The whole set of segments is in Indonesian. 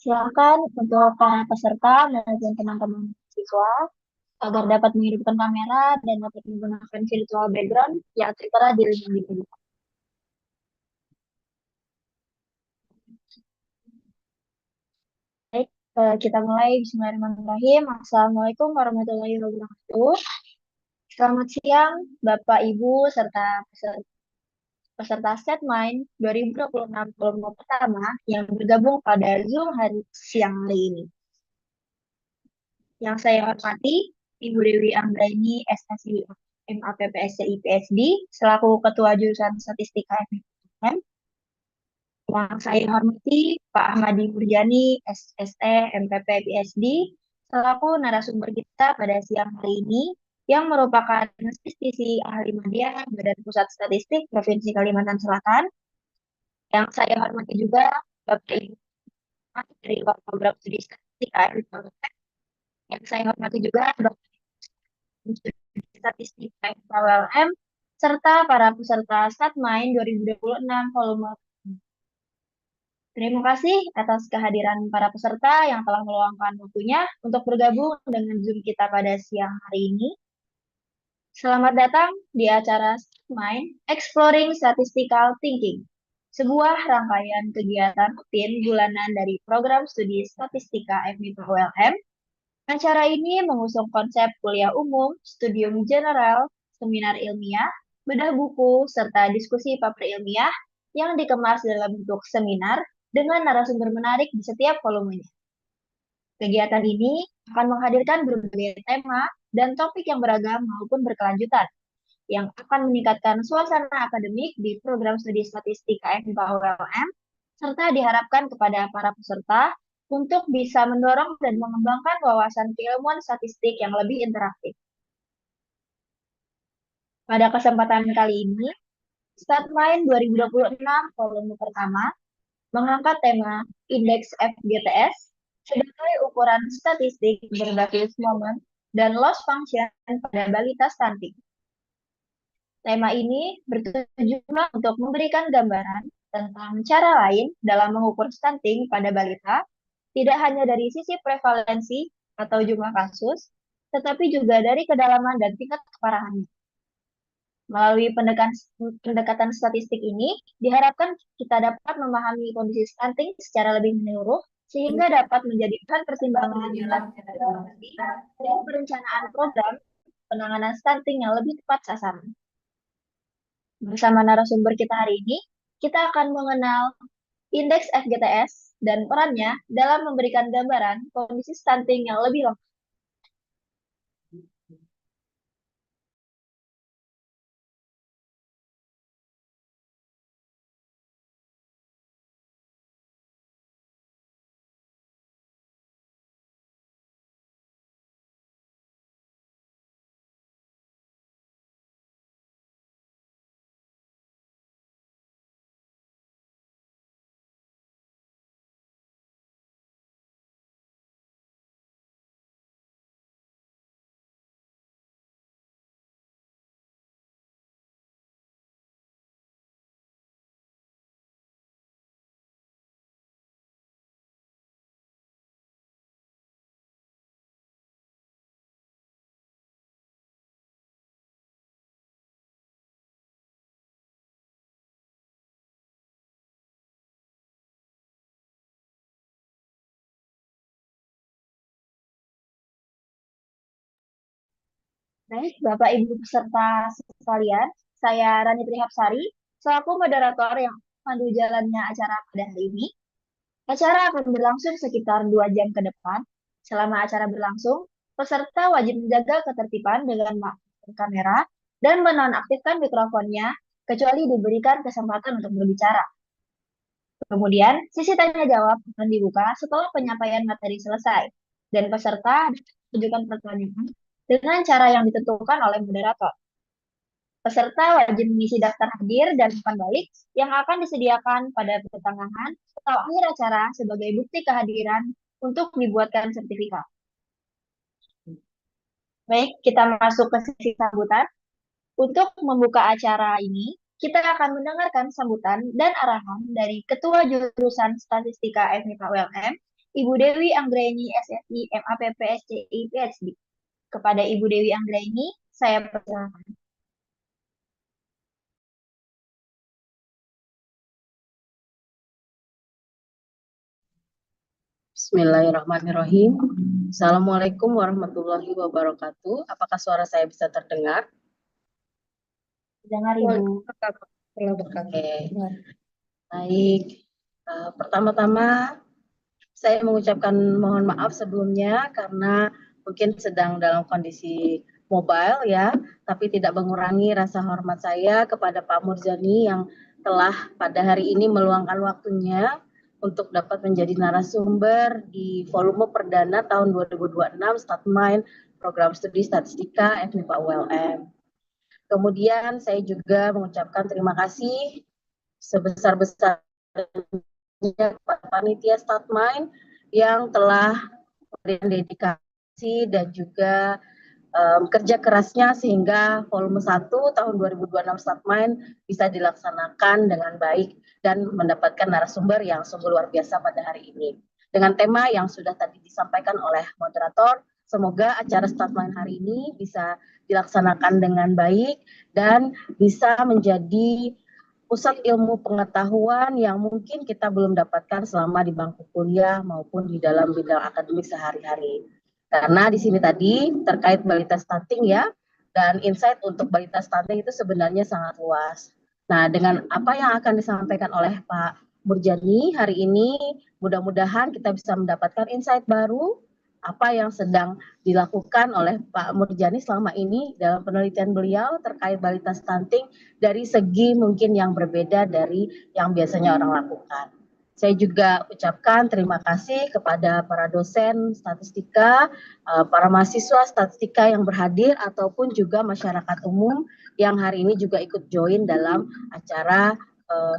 Silakan untuk para peserta maupun teman-teman siswa agar dapat menghidupkan kamera dan dapat menggunakan virtual background yang tertera di link yang diberikan. Baik, kita mulai. Bismillahirrahmanirrahim. Assalamualaikum warahmatullahi wabarakatuh. Selamat siang, Bapak, Ibu, serta peserta StatMind 2026 kelompok pertama yang bergabung pada Zoom siang hari ini. Yang saya hormati, Ibu Dewi Anggraini, SSI MAPPSCI PSD, selaku Ketua Jurusan Statistika FIPM. Yang saya hormati, Pak Ahmadi Murjani, SSE MPP PSD, selaku narasumber kita pada siang hari ini, yang merupakan statistisi ahli media Badan Pusat Statistik Provinsi Kalimantan Selatan. Yang saya hormati juga Bapak Ibu dari Program Studi Statistika FIPM. Yang saya hormati juga Bapak Statistika FKWLM, serta para peserta StatMind 2026 volume. Terima kasih atas kehadiran para peserta yang telah meluangkan waktunya untuk bergabung dengan Zoom kita pada siang hari ini. Selamat datang di acara StatMind Exploring Statistical Thinking, sebuah rangkaian kegiatan rutin bulanan dari Program Studi Statistika FMIPA ULM. Acara ini mengusung konsep kuliah umum, studium general, seminar ilmiah, bedah buku, serta diskusi paper ilmiah yang dikemas dalam bentuk seminar dengan narasumber menarik di setiap volumenya. Kegiatan ini akan menghadirkan berbagai tema dan topik yang beragam maupun berkelanjutan, yang akan meningkatkan suasana akademik di program studi statistik KMIPA ULM, serta diharapkan kepada para peserta untuk bisa mendorong dan mengembangkan wawasan keilmuan statistik yang lebih interaktif. Pada kesempatan kali ini, StatMind 2026 volume pertama mengangkat tema Indeks FGTS sebagai ukuran statistik berbasis momen dan loss function pada balita stunting. Tema ini bertujuan untuk memberikan gambaran tentang cara lain dalam mengukur stunting pada balita, tidak hanya dari sisi prevalensi atau jumlah kasus, tetapi juga dari kedalaman dan tingkat keparahannya. Melalui pendekatan statistik ini, diharapkan kita dapat memahami kondisi stunting secara lebih menyeluruh, sehingga dapat menjadi bahan pertimbangan dalam dan perencanaan program penanganan stunting yang lebih tepat sasaran. Bersama narasumber kita hari ini, kita akan mengenal indeks FGTS dan perannya dalam memberikan gambaran kondisi stunting yang lebih lengkap. Baik, Bapak Ibu peserta sekalian, saya Rani Trihapsari, selaku moderator yang pandu jalannya acara pada hari ini. Acara akan berlangsung sekitar 2 jam ke depan. Selama acara berlangsung, peserta wajib menjaga ketertiban dengan mengaktifkan kamera dan menonaktifkan mikrofonnya, kecuali diberikan kesempatan untuk berbicara. Kemudian, sisi tanya jawab akan dibuka setelah penyampaian materi selesai, dan peserta menunjukkan pertanyaan dengan cara yang ditentukan oleh moderator. Peserta wajib mengisi daftar hadir dan umpan balik yang akan disediakan pada pertengahan atau akhir acara sebagai bukti kehadiran untuk dibuatkan sertifikat. Baik, kita masuk ke sesi sambutan. Untuk membuka acara ini, kita akan mendengarkan sambutan dan arahan dari Ketua Jurusan Statistika FMIPA ULM, Ibu Dewi Anggraini SSI MAPPSCI PhD. Kepada Ibu Dewi Anggraini, saya persilakan. Bismillahirrahmanirrahim. Assalamualaikum warahmatullahi wabarakatuh. Apakah suara saya bisa terdengar? Dengar Ibu. Oke, baik. Pertama-tama saya mengucapkan mohon maaf sebelumnya karena mungkin sedang dalam kondisi mobile ya, tapi tidak mengurangi rasa hormat saya kepada Pak Murjani yang telah pada hari ini meluangkan waktunya untuk dapat menjadi narasumber di volume perdana tahun 2026 Statmind Program Studi Statistika FMIPA ULM. Kemudian saya juga mengucapkan terima kasih sebesar-besarnya kepada panitia Statmind yang telah memberikan dedikasi dan juga kerja kerasnya sehingga volume 1 tahun 2026 Statmind bisa dilaksanakan dengan baik dan mendapatkan narasumber yang sungguh luar biasa pada hari ini. Dengan tema yang sudah tadi disampaikan oleh moderator, semoga acara Statmind hari ini bisa dilaksanakan dengan baik dan bisa menjadi pusat ilmu pengetahuan yang mungkin kita belum dapatkan selama di bangku kuliah maupun di dalam bidang akademik sehari-hari. Karena di sini tadi terkait balita stunting ya, dan insight untuk balita stunting itu sebenarnya sangat luas. Nah, dengan apa yang akan disampaikan oleh Pak Murjani hari ini, mudah-mudahan kita bisa mendapatkan insight baru apa yang sedang dilakukan oleh Pak Murjani selama ini dalam penelitian beliau terkait balita stunting dari segi mungkin yang berbeda dari yang biasanya orang lakukan. Saya juga ucapkan terima kasih kepada para dosen statistika, para mahasiswa statistika yang berhadir ataupun juga masyarakat umum yang hari ini juga ikut join dalam acara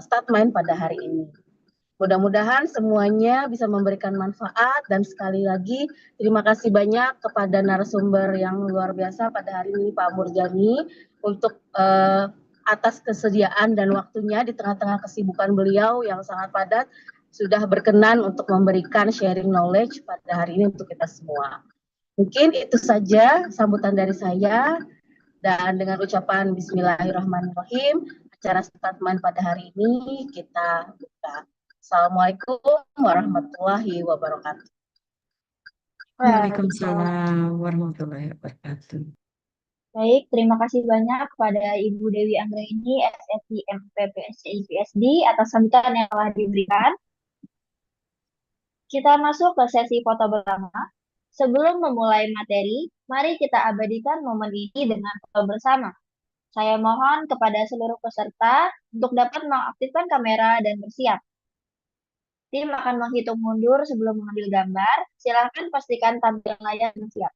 Statmind pada hari ini. Mudah-mudahan semuanya bisa memberikan manfaat dan sekali lagi terima kasih banyak kepada narasumber yang luar biasa pada hari ini Pak Murjani untuk atas kesediaan dan waktunya di tengah-tengah kesibukan beliau yang sangat padat sudah berkenan untuk memberikan sharing knowledge pada hari ini untuk kita semua. Mungkin itu saja sambutan dari saya dan dengan ucapan Bismillahirrahmanirrahim acara Statman pada hari ini kita buka. Assalamualaikum warahmatullahi wabarakatuh. Waalaikumsalam warahmatullahi wabarakatuh. Baik, terima kasih banyak kepada Ibu Dewi Anggraini SSI MPPSCI PSD atas sambutan yang telah diberikan. Kita masuk ke sesi foto bersama. Sebelum memulai materi, mari kita abadikan momen ini dengan foto bersama. Saya mohon kepada seluruh peserta untuk dapat mengaktifkan kamera dan bersiap. Tim akan menghitung mundur sebelum mengambil gambar. Silakan pastikan tampil layar dan siap.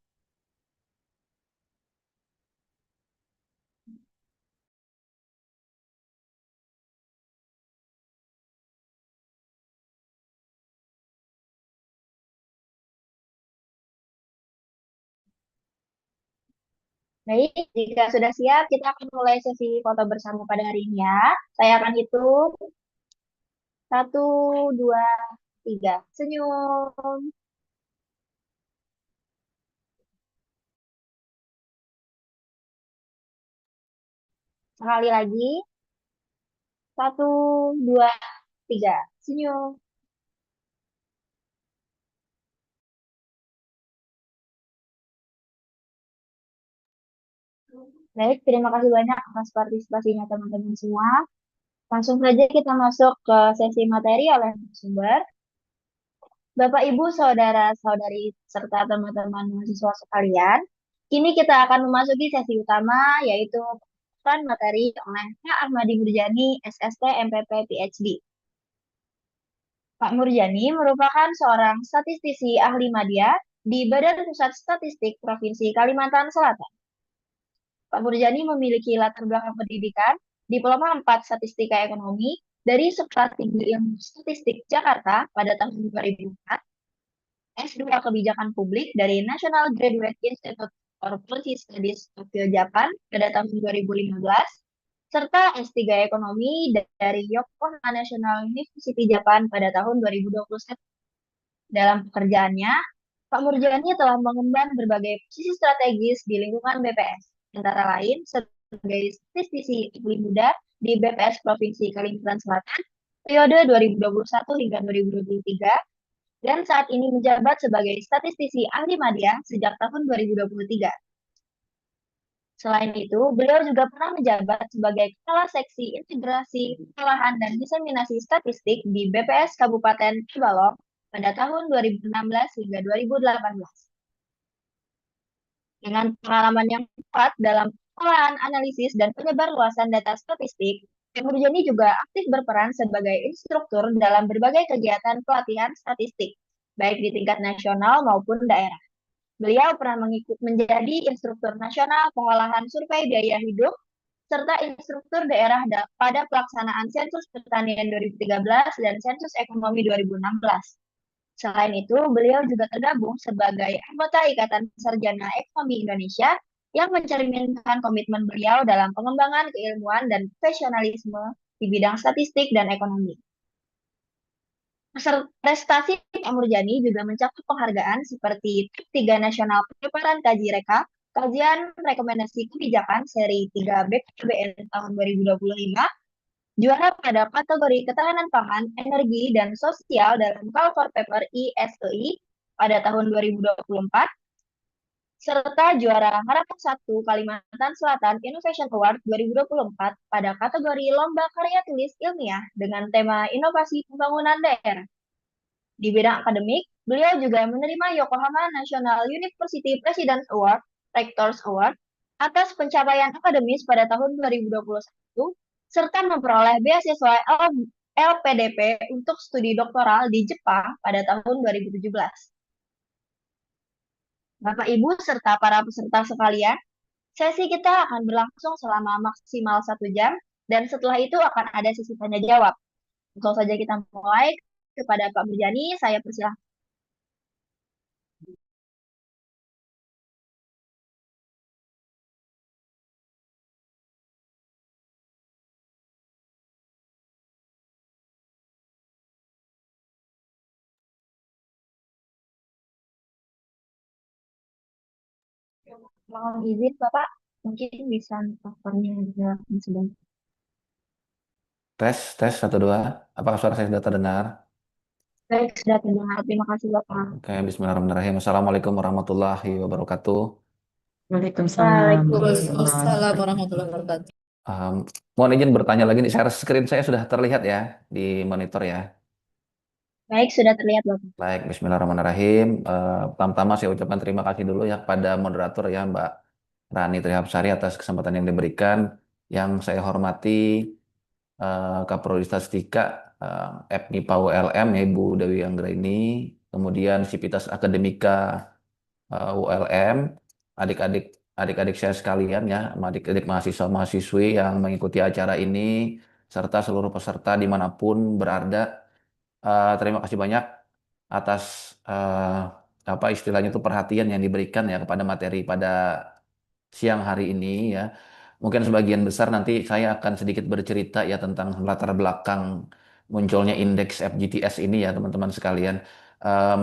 Baik, jika sudah siap, kita akan mulai sesi foto bersama pada hari ini ya. Saya akan hitung. 1, 2, 3. Senyum. Sekali lagi. 1, 2, 3. Senyum. Baik, terima kasih banyak atas partisipasinya teman-teman semua. Langsung saja kita masuk ke sesi materi oleh sumber. Bapak, Ibu, Saudara-saudari, serta teman-teman mahasiswa sekalian, kini kita akan memasuki sesi utama, yaitu pembahasan materi oleh Pak Ahmadi Murjani, SST MPP PhD. Pak Murjani merupakan seorang statistisi ahli media di Badan Pusat Statistik Provinsi Kalimantan Selatan. Pak Murjani memiliki latar belakang pendidikan, Diploma 4 Statistika Ekonomi dari Sekolah Tinggi Ilmu Statistik Jakarta pada tahun 2004, S2 Kebijakan Publik dari National Graduate Institute for Policy Studies Tokyo, Japan pada tahun 2015, serta S3 Ekonomi dari Yokohama National University Japan pada tahun 2021. Dalam pekerjaannya, Pak Murjani telah mengemban berbagai posisi strategis di lingkungan BPS, antara lain sebagai statistisi Pemilih Muda di BPS Provinsi Kalimantan Selatan periode 2021 hingga 2023, dan saat ini menjabat sebagai statistisi ahli media sejak tahun 2023. Selain itu, beliau juga pernah menjabat sebagai Kepala Seksi Integrasi Pengolahan dan Diseminasi Statistik di BPS Kabupaten Tabalong pada tahun 2016 hingga 2018. Dengan pengalaman yang kuat dalam pengolahan analisis dan penyebarluasan data statistik, Murjani juga aktif berperan sebagai instruktur dalam berbagai kegiatan pelatihan statistik, baik di tingkat nasional maupun daerah. Beliau pernah menjadi instruktur nasional pengolahan survei biaya hidup serta instruktur daerah pada pelaksanaan sensus pertanian 2013 dan sensus ekonomi 2016. Selain itu, beliau juga tergabung sebagai anggota Ikatan Sarjana Ekonomi Indonesia yang mencerminkan komitmen beliau dalam pengembangan keilmuan dan profesionalisme di bidang statistik dan ekonomi. Prestasi Pak Murjani juga mencakup penghargaan seperti Top 3 Nasional Penyebaran Kaji Reka, Kajian Rekomendasi Kebijakan seri 3 BKKBN tahun 2025, juara pada kategori ketahanan pangan, energi, dan sosial dalam Call for Paper ISEI pada tahun 2024, serta juara Harapan 1 Kalimantan Selatan Innovation Award 2024 pada kategori Lomba Karya Tulis Ilmiah dengan tema Inovasi Pembangunan Daerah. Di bidang akademik, beliau juga menerima Yokohama National University President's Award, Rector's Award, atas pencapaian akademis pada tahun 2021, serta memperoleh beasiswa LPDP untuk studi doktoral di Jepang pada tahun 2017. Bapak, Ibu, serta para peserta sekalian, sesi kita akan berlangsung selama maksimal 1 jam, dan setelah itu akan ada sesi tanya jawab. Langsung saja kita mulai. Kepada Pak Murjani, saya persilahkan. Mohon izin, Bapak, mungkin bisa covernya juga sedang. Tes, tes, satu, dua. Apakah suara saya sudah terdengar? Baik, sudah terdengar. Terima kasih, Bapak. Oke, bismillahirrahmanirrahim. Assalamualaikum warahmatullahi wabarakatuh. Waalaikumsalam. Waalaikumsalam warahmatullahi wabarakatuh. Um, Mohon izin bertanya lagi nih, share screen saya sudah terlihat ya di monitor ya. Baik, sudah terlihat, Bapak. Baik, bismillahirrahmanirrahim. Pertama-tama saya ucapkan terima kasih dulu ya kepada moderator ya Mbak Rani Trihapsari atas kesempatan yang diberikan. Yang saya hormati Kaprodi Statistika, FMIPA ULM ya Ibu Dewi Anggraini, kemudian Sivitas Akademika ULM, adik-adik saya sekalian ya, adik-adik mahasiswa-mahasiswi yang mengikuti acara ini, serta seluruh peserta dimanapun berada. Terima kasih banyak atas apa istilahnya itu perhatian yang diberikan ya kepada materi pada siang hari ini ya. Mungkin sebagian besar nanti saya akan sedikit bercerita ya tentang latar belakang munculnya indeks FGTS ini ya teman-teman sekalian.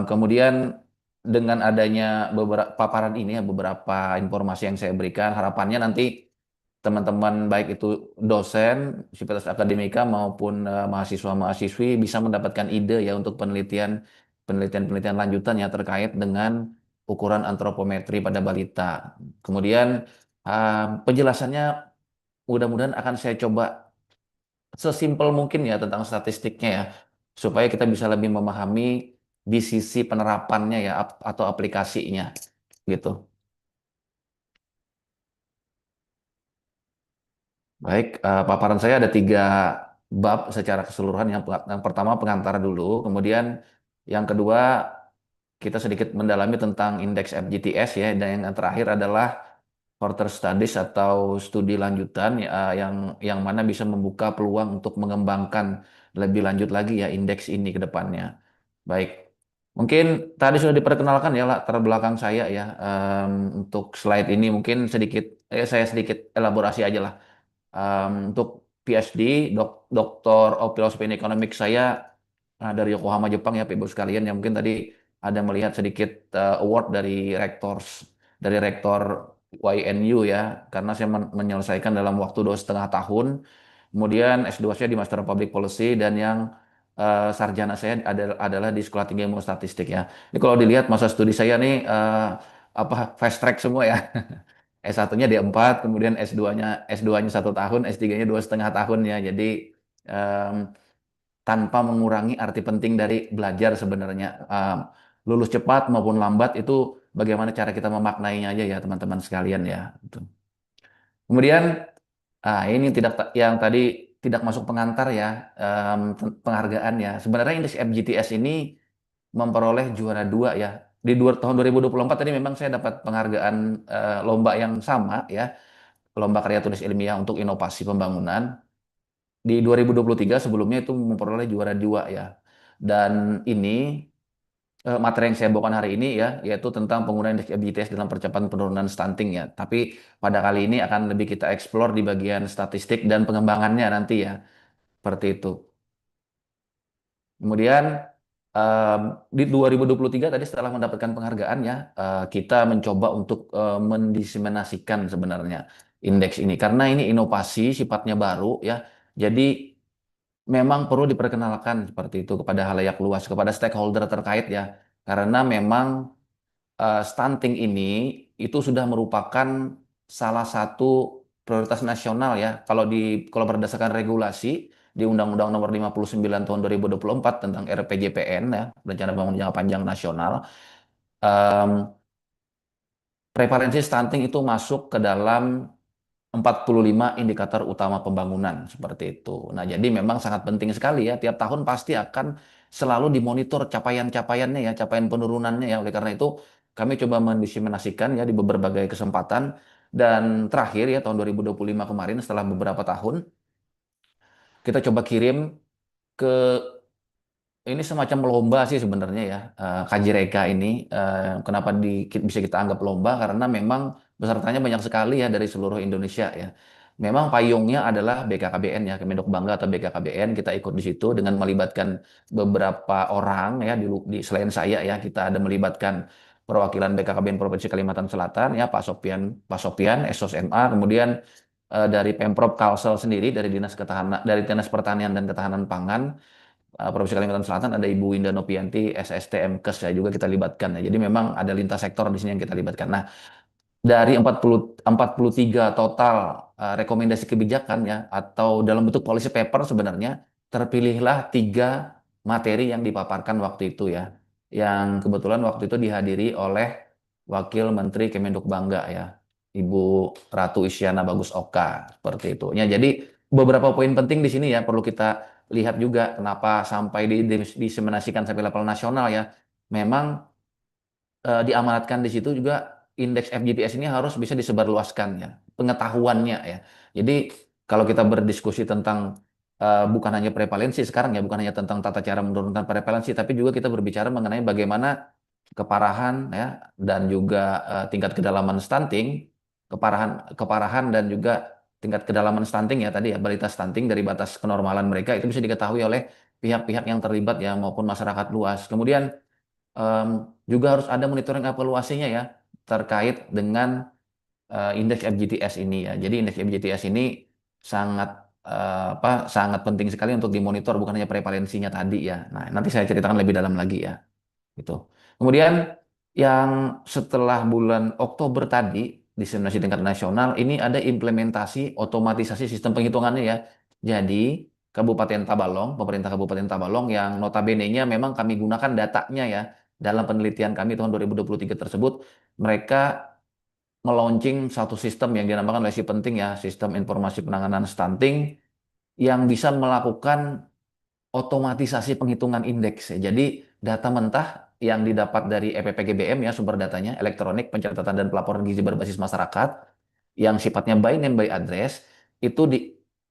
Kemudian dengan adanya beberapa paparan ini ya beberapa informasi yang saya berikan, harapannya nanti teman-teman baik itu dosen, sivitas akademika maupun mahasiswa-mahasiswi bisa mendapatkan ide ya untuk penelitian lanjutan ya terkait dengan ukuran antropometri pada balita. Kemudian penjelasannya mudah-mudahan akan saya coba sesimpel mungkin ya tentang statistiknya ya, supaya kita bisa lebih memahami di sisi penerapannya ya atau aplikasinya gitu. Baik, paparan saya ada 3 bab secara keseluruhan. Yang pertama pengantar dulu, kemudian yang kedua kita sedikit mendalami tentang indeks FGTS ya, dan yang terakhir adalah further studies atau studi lanjutan ya, yang mana bisa membuka peluang untuk mengembangkan lebih lanjut lagi ya indeks ini ke depannya. Baik, mungkin tadi sudah diperkenalkan ya latar belakang saya ya. Untuk slide ini mungkin saya sedikit elaborasi aja lah. Untuk PhD, Doktor of Philosophy and Economics saya dari Yokohama Jepang ya Pak Ibu sekalian, yang mungkin tadi ada melihat sedikit award dari rektor YNU ya, karena saya menyelesaikan dalam waktu 2,5 tahun. Kemudian S2 saya di Master Public Policy, dan yang sarjana saya adalah di Sekolah Tinggi Ilmu Statistik ya. Ini kalau dilihat masa studi saya nih fast track semua ya. S1-nya D4, kemudian S2-nya 1 tahun, S3-nya 2,5 tahun ya. Jadi em, tanpa mengurangi arti penting dari belajar sebenarnya. Lulus cepat maupun lambat itu bagaimana cara kita memaknainya aja ya teman-teman sekalian ya. Gitu. Kemudian ini yang tadi tidak masuk pengantar ya, penghargaan ya. Sebenarnya indeks FGTS ini memperoleh juara 2 ya. Di tahun 2024 tadi memang saya dapat penghargaan lomba yang sama ya, lomba karya tulis ilmiah untuk inovasi pembangunan. Di 2023 sebelumnya itu memperoleh juara 2 ya. Dan ini materi yang saya bawakan hari ini ya, yaitu tentang penggunaan indeks FGTS dalam percepatan penurunan stunting ya. Tapi pada kali ini akan lebih kita eksplor di bagian statistik dan pengembangannya nanti ya. Seperti itu. Kemudian em, di 2023 tadi setelah mendapatkan penghargaan ya, kita mencoba untuk mendiseminasikan sebenarnya indeks ini. Karena ini inovasi sifatnya baru ya. Jadi memang perlu diperkenalkan seperti itu kepada halayak luas, kepada stakeholder terkait ya. Karena memang stunting ini itu sudah merupakan salah satu prioritas nasional ya. Kalau berdasarkan regulasi di Undang-Undang Nomor 59 Tahun 2024 tentang RPJPN ya, Rencana Pembangunan Jangka Panjang Nasional, em, prevalensi stunting itu masuk ke dalam 45 indikator utama pembangunan seperti itu. Nah, jadi memang sangat penting sekali ya. Tiap tahun pasti akan selalu dimonitor capaian-capaiannya ya, capaian penurunannya ya. Oleh karena itu, kami coba mendiseminasikan ya di berbagai kesempatan. Dan terakhir ya tahun 2025 kemarin, setelah beberapa tahun, kita coba kirim ke ini semacam lomba sih sebenarnya ya, Kajireka ini. Kenapa bisa kita anggap lomba? Karena memang pesertanya banyak sekali ya dari seluruh Indonesia ya. Memang payungnya adalah BKKBN ya, Kemendok Bangga atau BKKBN. Kita ikut di situ dengan melibatkan beberapa orang ya, selain saya ya, kita ada melibatkan perwakilan BKKBN Provinsi Kalimantan Selatan ya, Pak Sopian, Esos MA, kemudian dari Pemprov Kalsel sendiri, dari Dinas Pertanian dan Ketahanan Pangan. Provinsi Kalimantan Selatan ada Ibu Winda Nopianti, SSTM Kes ya, juga kita libatkan ya. Jadi memang ada lintas sektor di sini yang kita libatkan. Nah, dari 43 total rekomendasi kebijakan ya, atau dalam bentuk policy paper sebenarnya, terpilihlah 3 materi yang dipaparkan waktu itu ya. Yang kebetulan waktu itu dihadiri oleh Wakil Menteri Kemendok Bangga ya, Ibu Ratu Isyana Bagus Oka, seperti itu. Ya, jadi beberapa poin penting di sini ya perlu kita lihat juga kenapa sampai diseminasikan sampai level nasional ya. Memang diamanatkan di situ juga indeks FGTS ini harus bisa disebarluaskan ya, pengetahuannya ya. Jadi kalau kita berdiskusi tentang bukan hanya prevalensi sekarang ya, bukan hanya tentang tata cara menurunkan prevalensi, tapi juga kita berbicara mengenai bagaimana keparahan ya, dan juga tingkat kedalaman stunting, keparahan dan juga tingkat kedalaman stunting ya tadi ya, balita stunting dari batas kenormalan mereka itu bisa diketahui oleh pihak-pihak yang terlibat ya, maupun masyarakat luas. Kemudian juga harus ada monitoring evaluasinya ya terkait dengan indeks FGTS ini ya. Jadi indeks FGTS ini sangat sangat penting sekali untuk dimonitor, bukan hanya prevalensinya tadi ya. Nah, nanti saya ceritakan lebih dalam lagi ya. Gitu. Kemudian yang setelah bulan Oktober tadi diseminasi tingkat nasional ini ada implementasi otomatisasi sistem penghitungannya ya. Jadi Kabupaten Tabalong, pemerintah Kabupaten Tabalong yang notabene-nya memang kami gunakan datanya ya dalam penelitian kami tahun 2023 tersebut, mereka meluncing satu sistem yang dinamakan oleh si penting ya, Sistem Informasi Penanganan Stunting, yang bisa melakukan otomatisasi penghitungan indeks ya. Jadi data mentah yang didapat dari EPPGBM ya, sumber datanya, elektronik pencatatan dan pelaporan gizi berbasis masyarakat, yang sifatnya by name by address, itu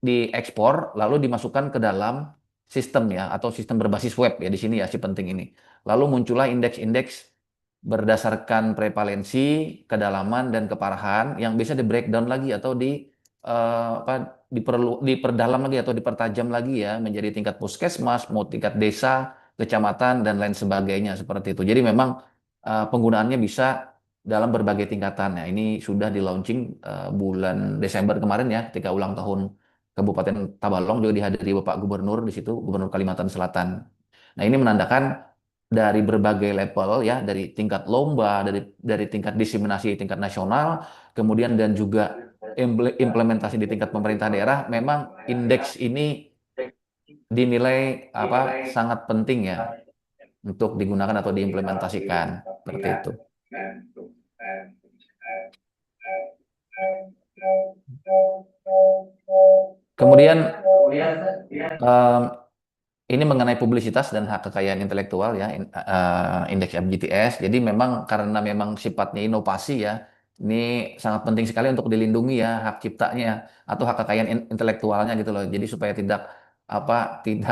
diekspor lalu dimasukkan ke dalam sistem ya, atau sistem berbasis web ya di sini ya si penting ini. Lalu muncullah indeks-indeks berdasarkan prevalensi, kedalaman dan keparahan yang bisa di breakdown lagi atau diperdalam lagi atau dipertajam lagi ya menjadi tingkat puskesmas, mau tingkat desa kecamatan, dan lain sebagainya seperti itu. Jadi memang penggunaannya bisa dalam berbagai tingkatan. Ya, ini sudah di launching bulan Desember kemarin ya, ketika ulang tahun Kabupaten Tabalong juga dihadiri Bapak Gubernur di situ, Gubernur Kalimantan Selatan. Nah, ini menandakan dari berbagai level ya, dari tingkat lomba, dari tingkat diseminasi tingkat nasional, kemudian dan juga implementasi di tingkat pemerintah daerah, memang indeks ini dinilai sangat penting ya untuk digunakan atau diimplementasikan seperti itu. Kemudian em, ini mengenai publisitas dan hak kekayaan intelektual ya, indeks FGTS. Jadi memang karena memang sifatnya inovasi ya, ini sangat penting sekali untuk dilindungi ya hak ciptanya atau hak kekayaan intelektualnya gitu loh. Jadi supaya tidak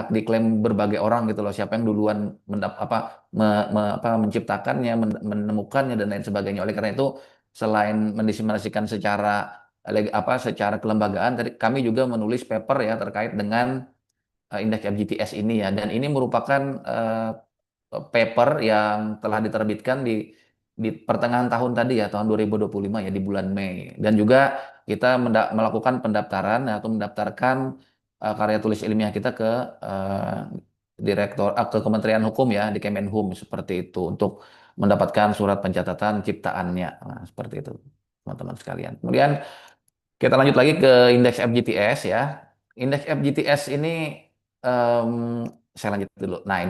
diklaim berbagai orang gitu loh. Siapa yang duluan menciptakannya, menemukannya dan lain sebagainya. Oleh karena itu, selain mendiseminasikan secara kelembagaan, tadi kami juga menulis paper ya terkait dengan indeks FGTS ini ya, dan ini merupakan paper yang telah diterbitkan di pertengahan tahun tadi ya, tahun 2025 ya, di bulan Mei. Dan juga kita melakukan pendaftaran atau mendaftarkan karya tulis ilmiah kita ke ke Kementerian Hukum ya, di Kemenhum seperti itu, untuk mendapatkan surat pencatatan ciptaannya. Nah, seperti itu teman-teman sekalian. Kemudian kita lanjut lagi ke indeks FGTS ya. Indeks FGTS ini em, saya lanjut dulu. Nah,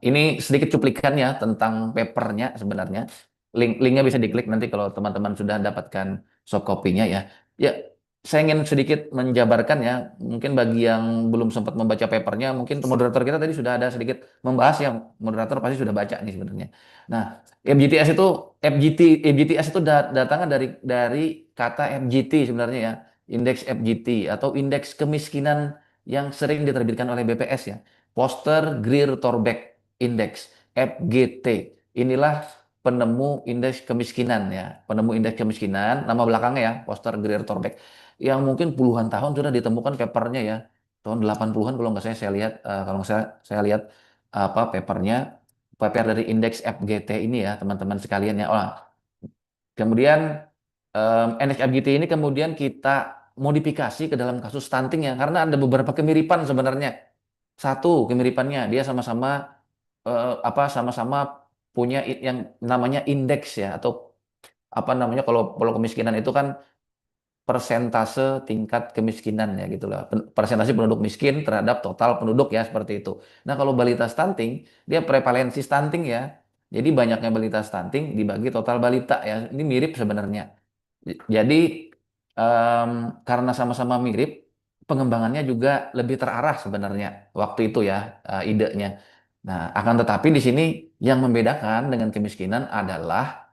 ini sedikit cuplikan ya tentang papernya sebenarnya. Linknya bisa diklik nanti kalau teman-teman sudah dapatkan soft copy-nya ya. Ya, saya ingin sedikit menjabarkan ya. Mungkin bagi yang belum sempat membaca papernya, mungkin moderator kita tadi sudah ada sedikit membahas ya. Moderator pasti sudah baca nih sebenarnya. Nah, FGTS itu FGTS itu datangnya dari kata FGT sebenarnya ya, indeks FGT atau indeks kemiskinan yang sering diterbitkan oleh BPS ya, Foster Greer Torbeck Index FGT. Inilah penemu indeks kemiskinan ya, penemu indeks kemiskinan, nama belakangnya ya, Foster Greer Torbeck, yang mungkin puluhan tahun sudah ditemukan papernya ya, tahun 80-an kalau nggak saya lihat, kalau nggak saya lihat papernya, paper dari indeks FGT ini ya teman-teman sekalian ya. Kemudian indeks FGT ini kemudian kita modifikasi ke dalam kasus stunting ya, karena ada beberapa kemiripan sebenarnya. Satu kemiripannya, dia sama-sama punya yang namanya indeks ya, atau apa namanya, kalau kemiskinan itu kan persentase tingkat kemiskinan ya gitu lah. Persentase penduduk miskin terhadap total penduduk ya, seperti itu. Nah, kalau balita stunting, dia prevalensi stunting ya. Jadi banyaknya balita stunting dibagi total balita ya. Ini mirip sebenarnya. Jadi em, karena sama-sama mirip, pengembangannya juga lebih terarah sebenarnya waktu itu ya, idenya. Nah, akan tetapi di sini yang membedakan dengan kemiskinan adalah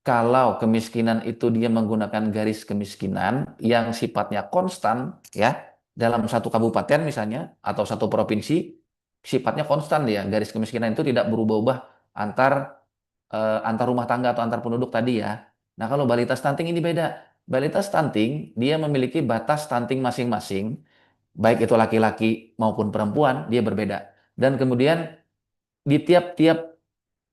kalau kemiskinan itu dia menggunakan garis kemiskinan yang sifatnya konstan ya, dalam satu kabupaten misalnya atau satu provinsi, sifatnya konstan dia. Garis kemiskinan itu tidak berubah-ubah antar antar rumah tangga atau antar penduduk tadi ya. Nah, kalau balita stunting ini beda. Balita stunting dia memiliki batas stunting masing-masing, baik itu laki-laki maupun perempuan, dia berbeda. Dan kemudian di tiap-tiap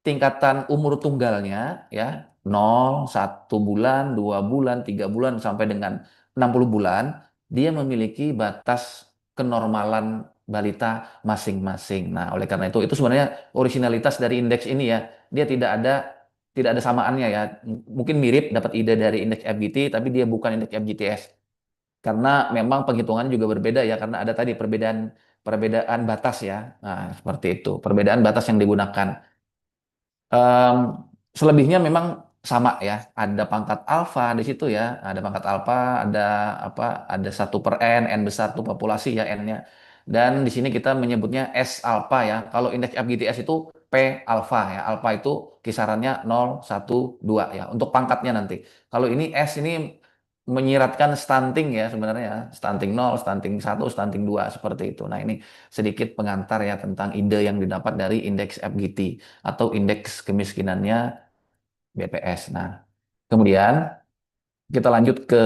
tingkatan umur tunggalnya ya, 0, 1 bulan, 2 bulan, 3 bulan sampai dengan 60 bulan, dia memiliki batas kenormalan balita masing-masing. Nah, oleh karena itu sebenarnya originalitas dari indeks ini ya. Dia tidak ada samaannya ya. Mungkin mirip dapat ide dari indeks FGT, tapi dia bukan indeks FGTS. Karena memang penghitungan juga berbeda ya, karena ada tadi perbedaan perbedaan batas ya. Nah, seperti itu. Perbedaan batas yang digunakan. Em, Selebihnya memang sama ya. Ada pangkat alfa di situ ya. Ada pangkat alfa, ada apa? Ada 1/n, n besar tuh populasi ya n-nya. Dan di sini kita menyebutnya S alfa ya. Kalau indeks FGTS itu P alfa ya. Alfa itu kisarannya 0, 1, 2 ya. Untuk pangkatnya nanti. Kalau ini S ini menyiratkan stunting ya sebenarnya. Stunting 0, stunting 1, stunting 2 seperti itu. Nah, ini sedikit pengantar ya tentang ide yang didapat dari indeks FGT atau indeks kemiskinannya BPS. Nah, kemudian kita lanjut ke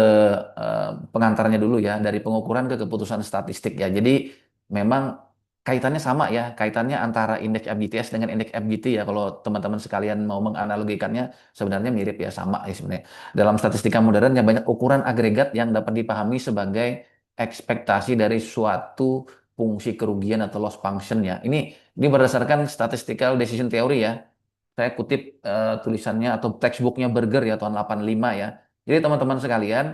pengantarnya dulu ya, dari pengukuran ke keputusan statistik ya. Jadi memang kaitannya sama ya, kaitannya antara indeks FGTS dengan indeks FGT ya. Kalau teman-teman sekalian mau menganalogikannya, sebenarnya mirip ya, sama ya sebenarnya. Dalam statistika modern yang banyak ukuran agregat yang dapat dipahami sebagai ekspektasi dari suatu fungsi kerugian atau loss function ya. Ini berdasarkan statistical decision theory ya. Saya kutip tulisannya atau textbooknya Berger ya tahun 85 ya. Jadi teman-teman sekalian,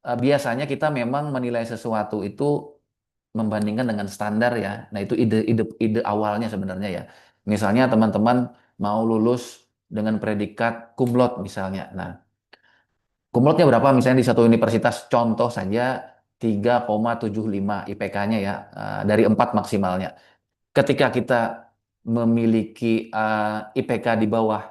biasanya kita memang menilai sesuatu itu membandingkan dengan standar ya. Nah, itu ide awalnya sebenarnya ya. Misalnya teman-teman mau lulus dengan predikat cum laude misalnya. Nah, cum laude-nya berapa? Misalnya di satu universitas contoh saja 3,75 IPK-nya ya, dari 4 maksimalnya. Ketika kita memiliki IPK di bawah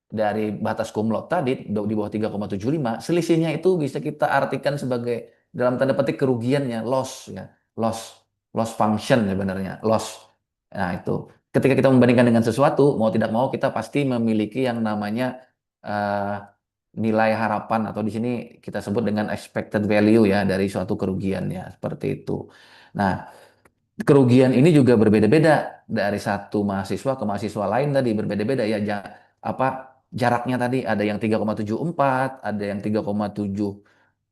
dari batas cum laude tadi, di bawah 3,75, selisihnya itu bisa kita artikan sebagai dalam tanda petik kerugiannya, loss ya, loss, loss function sebenarnya, loss. Nah, itu. Ketika kita membandingkan dengan sesuatu, mau tidak mau kita pasti memiliki yang namanya eh, nilai harapan atau di sini kita sebut dengan expected value ya dari suatu kerugian ya, seperti itu. Nah, kerugian ini juga berbeda-beda dari satu mahasiswa ke mahasiswa lain tadi berbeda-beda ya apa jaraknya tadi ada yang 3,74 ada yang 3,7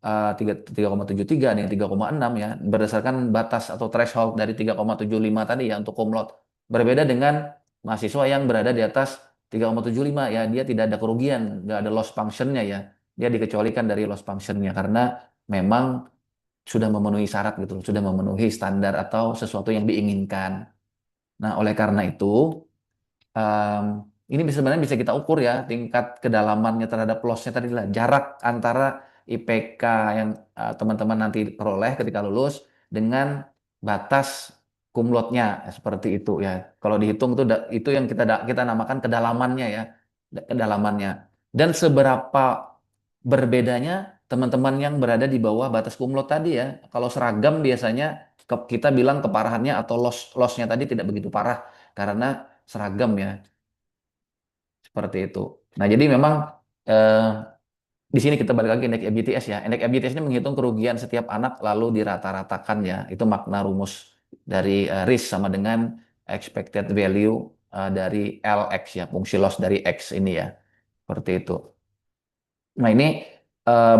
3,73 ada yang 3,6 ya berdasarkan batas atau threshold dari 3,75 tadi ya untuk cum laude berbeda dengan mahasiswa yang berada di atas 3,75 ya dia tidak ada kerugian nggak ada loss functionnya ya dia dikecualikan dari loss functionnya karena memang sudah memenuhi syarat gitu, sudah memenuhi standar atau sesuatu yang diinginkan. Nah, oleh karena itu, em, ini sebenarnya bisa kita ukur ya tingkat kedalamannya terhadap loss-nya tadi lah jarak antara IPK yang teman-teman nanti peroleh ketika lulus dengan batas cum laude-nya seperti itu ya. Kalau dihitung itu itu yang kita namakan kedalamannya ya, kedalamannya. Dan seberapa berbedanya teman-teman yang berada di bawah batas cum laude tadi ya. Kalau seragam biasanya kita bilang keparahannya atau loss-nya tadi tidak begitu parah karena seragam ya. Seperti itu. Nah, jadi memang eh, di sini kita balik lagi indeks FGTS ya. Indeks FGTS ini menghitung kerugian setiap anak lalu dirata-ratakan ya. Itu makna rumus dari risk sama dengan expected value dari LX ya, fungsi loss dari X ini ya. Seperti itu. Nah, ini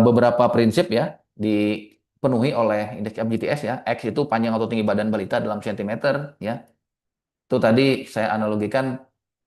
beberapa prinsip ya dipenuhi oleh indeks FGTS ya. X itu panjang atau tinggi badan balita dalam sentimeter ya. Itu tadi saya analogikan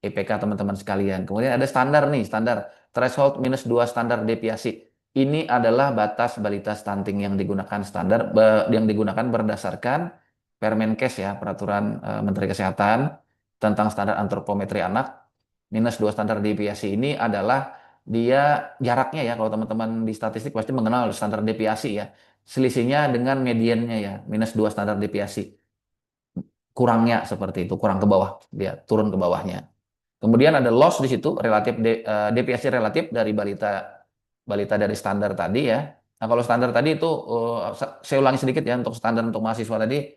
IPK teman-teman sekalian. Kemudian ada standar nih, standar threshold minus 2 standar deviasi. Ini adalah batas balita stunting yang digunakan standar yang digunakan berdasarkan Permenkes ya, peraturan Menteri Kesehatan tentang standar antropometri anak. Minus 2 standar deviasi ini adalah dia jaraknya ya, kalau teman-teman di statistik pasti mengenal standar deviasi ya. Selisihnya dengan mediannya ya, minus 2 standar deviasi kurangnya seperti itu, kurang ke bawah, dia turun ke bawahnya. Kemudian ada loss di situ, deviasi relatif dari balita balita dari standar tadi ya. Nah, kalau standar tadi itu saya ulangi sedikit ya untuk standar untuk mahasiswa tadi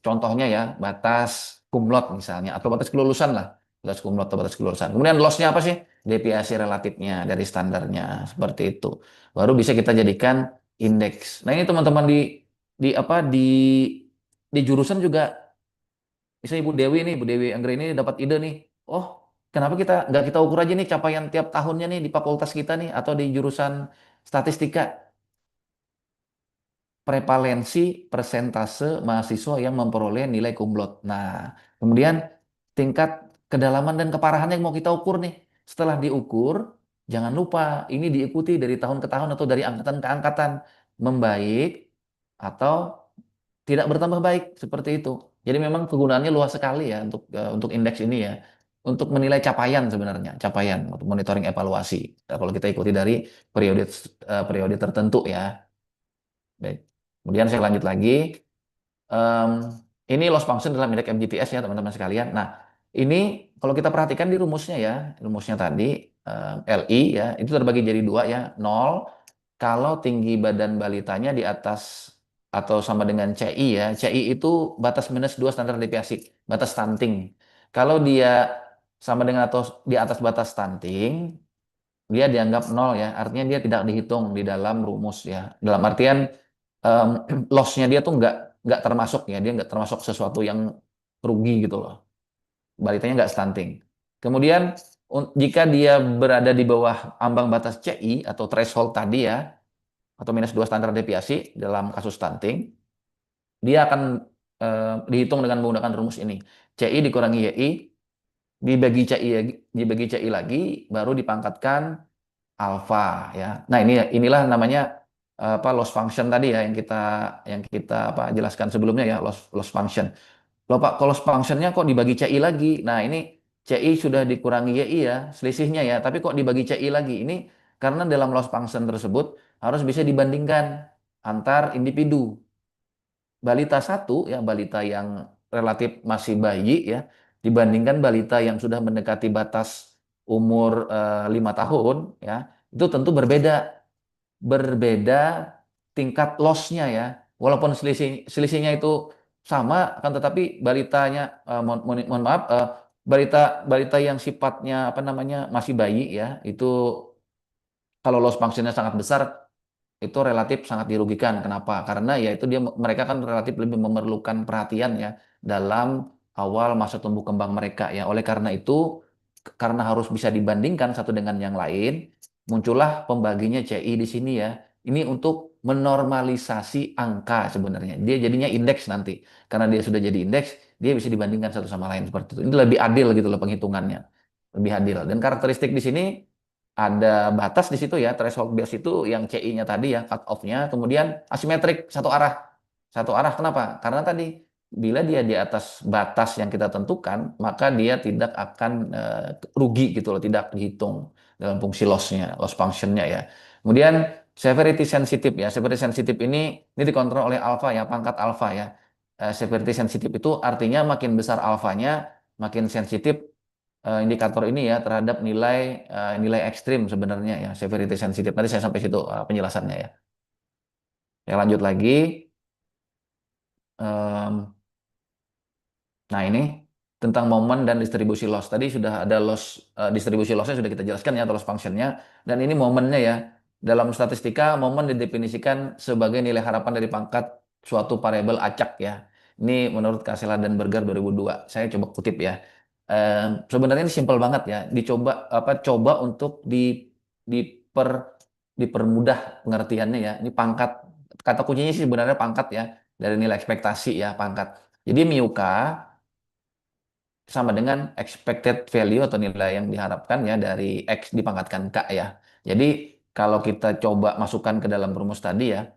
contohnya ya, batas cum laude misalnya atau batas kelulusan lah. Batas cum laude atau batas kelulusan. Kemudian loss-nya apa sih? Deviasi relatifnya dari standarnya seperti itu. Baru bisa kita jadikan indeks. Nah, ini teman-teman di apa di jurusan juga misalnya Ibu Dewi nih, Ibu Dewi Anggra ini dapat ide nih. Oh, kenapa nggak kita ukur aja nih capaian tiap tahunnya nih di fakultas kita nih atau di jurusan statistika prevalensi persentase mahasiswa yang memperoleh nilai cum laude. Nah, kemudian tingkat kedalaman dan keparahan yang mau kita ukur nih. Setelah diukur, jangan lupa ini diikuti dari tahun ke tahun atau dari angkatan ke angkatan membaik atau tidak bertambah baik seperti itu. Jadi memang kegunaannya luas sekali ya untuk indeks ini ya. Untuk menilai capaian sebenarnya, capaian untuk monitoring evaluasi. Nah, kalau kita ikuti dari periode periode tertentu ya. Baik. Kemudian saya lanjut lagi. Em, ini loss function dalam indeks MGTS ya teman-teman sekalian. Nah, ini kalau kita perhatikan di rumusnya ya, rumusnya tadi LI ya, itu terbagi jadi dua ya, 0 kalau tinggi badan balitanya di atas atau sama dengan CI ya. CI itu batas minus 2 standar deviasi, batas stunting. Kalau dia sama dengan atau di atas batas stunting, dia dianggap 0 ya. Artinya dia tidak dihitung di dalam rumus ya. Dalam artian loss-nya dia tuh nggak termasuk ya. Dia nggak termasuk sesuatu yang rugi gitu loh. Balitanya nggak stunting. Kemudian jika dia berada di bawah ambang batas CI atau threshold tadi ya, atau -2 standar deviasi dalam kasus stunting, dia akan dihitung dengan menggunakan rumus ini. CI dikurangi YI, dibagi CI lagi, baru dipangkatkan alfa ya. Nah, inilah namanya loss function tadi ya yang kita jelaskan sebelumnya ya, loss function. Loh Pak, kalau functionnya kok dibagi CI lagi? Nah, ini CI sudah dikurangi YI ya, selisihnya ya, tapi kok dibagi CI lagi? Ini karena dalam loss function tersebut harus bisa dibandingkan antar individu. Balita satu ya, balita yang relatif masih bayi ya, dibandingkan balita yang sudah mendekati batas umur 5 tahun ya, itu tentu berbeda tingkat loss-nya ya. Walaupun selisihnya itu sama, kan tetapi balitanya mohon maaf, balita balita yang sifatnya masih bayi ya, itu kalau loss function-nya sangat besar itu relatif sangat dirugikan. Kenapa? Karena ya itu mereka kan relatif lebih memerlukan perhatian ya dalam awal masa tumbuh kembang mereka ya. Oleh karena itu, karena harus bisa dibandingkan satu dengan yang lain, muncullah pembaginya CI di sini ya. Ini untuk menormalisasi angka sebenarnya. Dia jadinya indeks nanti. Karena dia sudah jadi indeks, dia bisa dibandingkan satu sama lain seperti itu. Ini lebih adil gitu loh penghitungannya. Lebih adil. Dan karakteristik di sini ada batas di situ ya, threshold bias itu yang CI-nya tadi ya, cut off-nya, kemudian asimetrik satu arah. Satu arah kenapa? Karena tadi bila dia di atas batas yang kita tentukan, maka dia tidak akan rugi gitu loh, tidak dihitung dalam fungsi loss-nya, loss function-nya ya. Kemudian severity sensitive ya, severity sensitive ini dikontrol oleh alpha ya, pangkat alpha ya. Severity sensitive itu artinya makin besar alfanya, makin sensitif indikator ini ya terhadap nilai ekstrim sebenarnya ya, severity sensitive. Nanti saya sampai situ penjelasannya ya. Ya lanjut lagi. Em, Nah, ini tentang momen dan distribusi loss. Tadi sudah ada distribusi lossnya sudah kita jelaskan ya, atau loss functionnya. Dan ini momennya ya. Dalam statistika, momen didefinisikan sebagai nilai harapan dari pangkat suatu variabel acak ya. Ini menurut Kasela dan Berger 2002. Saya coba kutip ya. Sebenarnya ini simpel banget ya. Coba untuk diper, dipermudah pengertiannya ya. Ini pangkat, kata kuncinya sih sebenarnya pangkat ya. Dari nilai ekspektasi ya, pangkat. Jadi MIUK sama dengan expected value atau nilai yang diharapkan ya dari X dipangkatkan K ya. Jadi kalau kita coba masukkan ke dalam rumus tadi ya,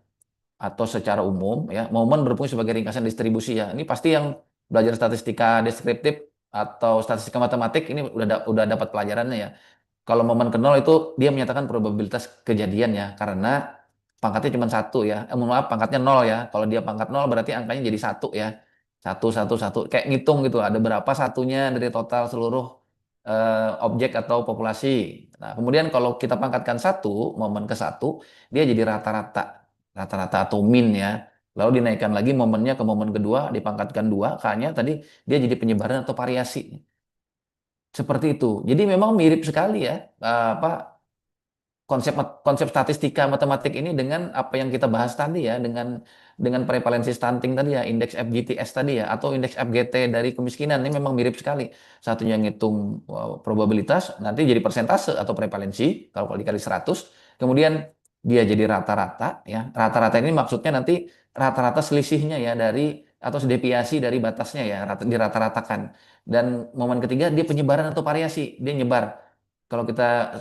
atau secara umum ya, momen berfungsi sebagai ringkasan distribusi ya. Ini pasti yang belajar statistika deskriptif atau statistika matematik ini udah dapat pelajarannya ya. Kalau momen ke nol itu dia menyatakan probabilitas kejadian ya, karena pangkatnya cuma satu ya. Mohon maaf, pangkatnya nol ya. Kalau dia pangkat nol berarti angkanya jadi satu ya. Satu, satu, satu. Kayak ngitung gitu. Ada berapa satunya dari total seluruh objek atau populasi. Nah, kemudian kalau kita pangkatkan satu, momen ke satu, dia jadi rata-rata. Rata-rata atau min ya. Lalu dinaikkan lagi momennya ke momen kedua, dipangkatkan dua, K-nya tadi dia jadi penyebaran atau variasi. Seperti itu. Jadi memang mirip sekali ya, apa konsep konsep statistika matematik ini dengan apa yang kita bahas tadi ya, dengan prevalensi stunting tadi ya, indeks FGTS tadi ya, atau indeks FGT dari kemiskinan ini memang mirip sekali. Satunya ngitung probabilitas, nanti jadi persentase atau prevalensi kalau dikali 100, kemudian dia jadi rata-rata ya. Rata-rata ini maksudnya nanti rata-rata selisihnya ya dari atau deviasi dari batasnya ya, dirata-ratakan. Dan momen ketiga dia penyebaran atau variasi, dia nyebar. Kalau kita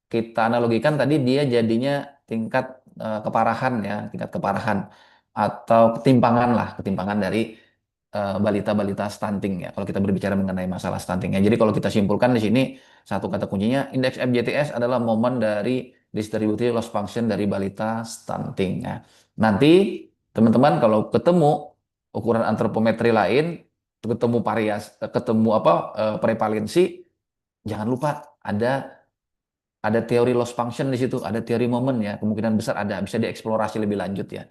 kita analogikan tadi dia jadinya tingkat keparahan ya, tingkat keparahan atau ketimpangan dari balita-balita stunting ya. Kalau kita berbicara mengenai masalah stunting ya. Jadi kalau kita simpulkan di sini satu kata kuncinya indeks FJTS adalah momen dari distributive loss function dari balita stunting ya. Nanti teman-teman kalau ketemu ukuran antropometri lain, ketemu prevalensi, jangan lupa ada teori loss function di situ, ada teori momen ya, kemungkinan besar bisa dieksplorasi lebih lanjut ya.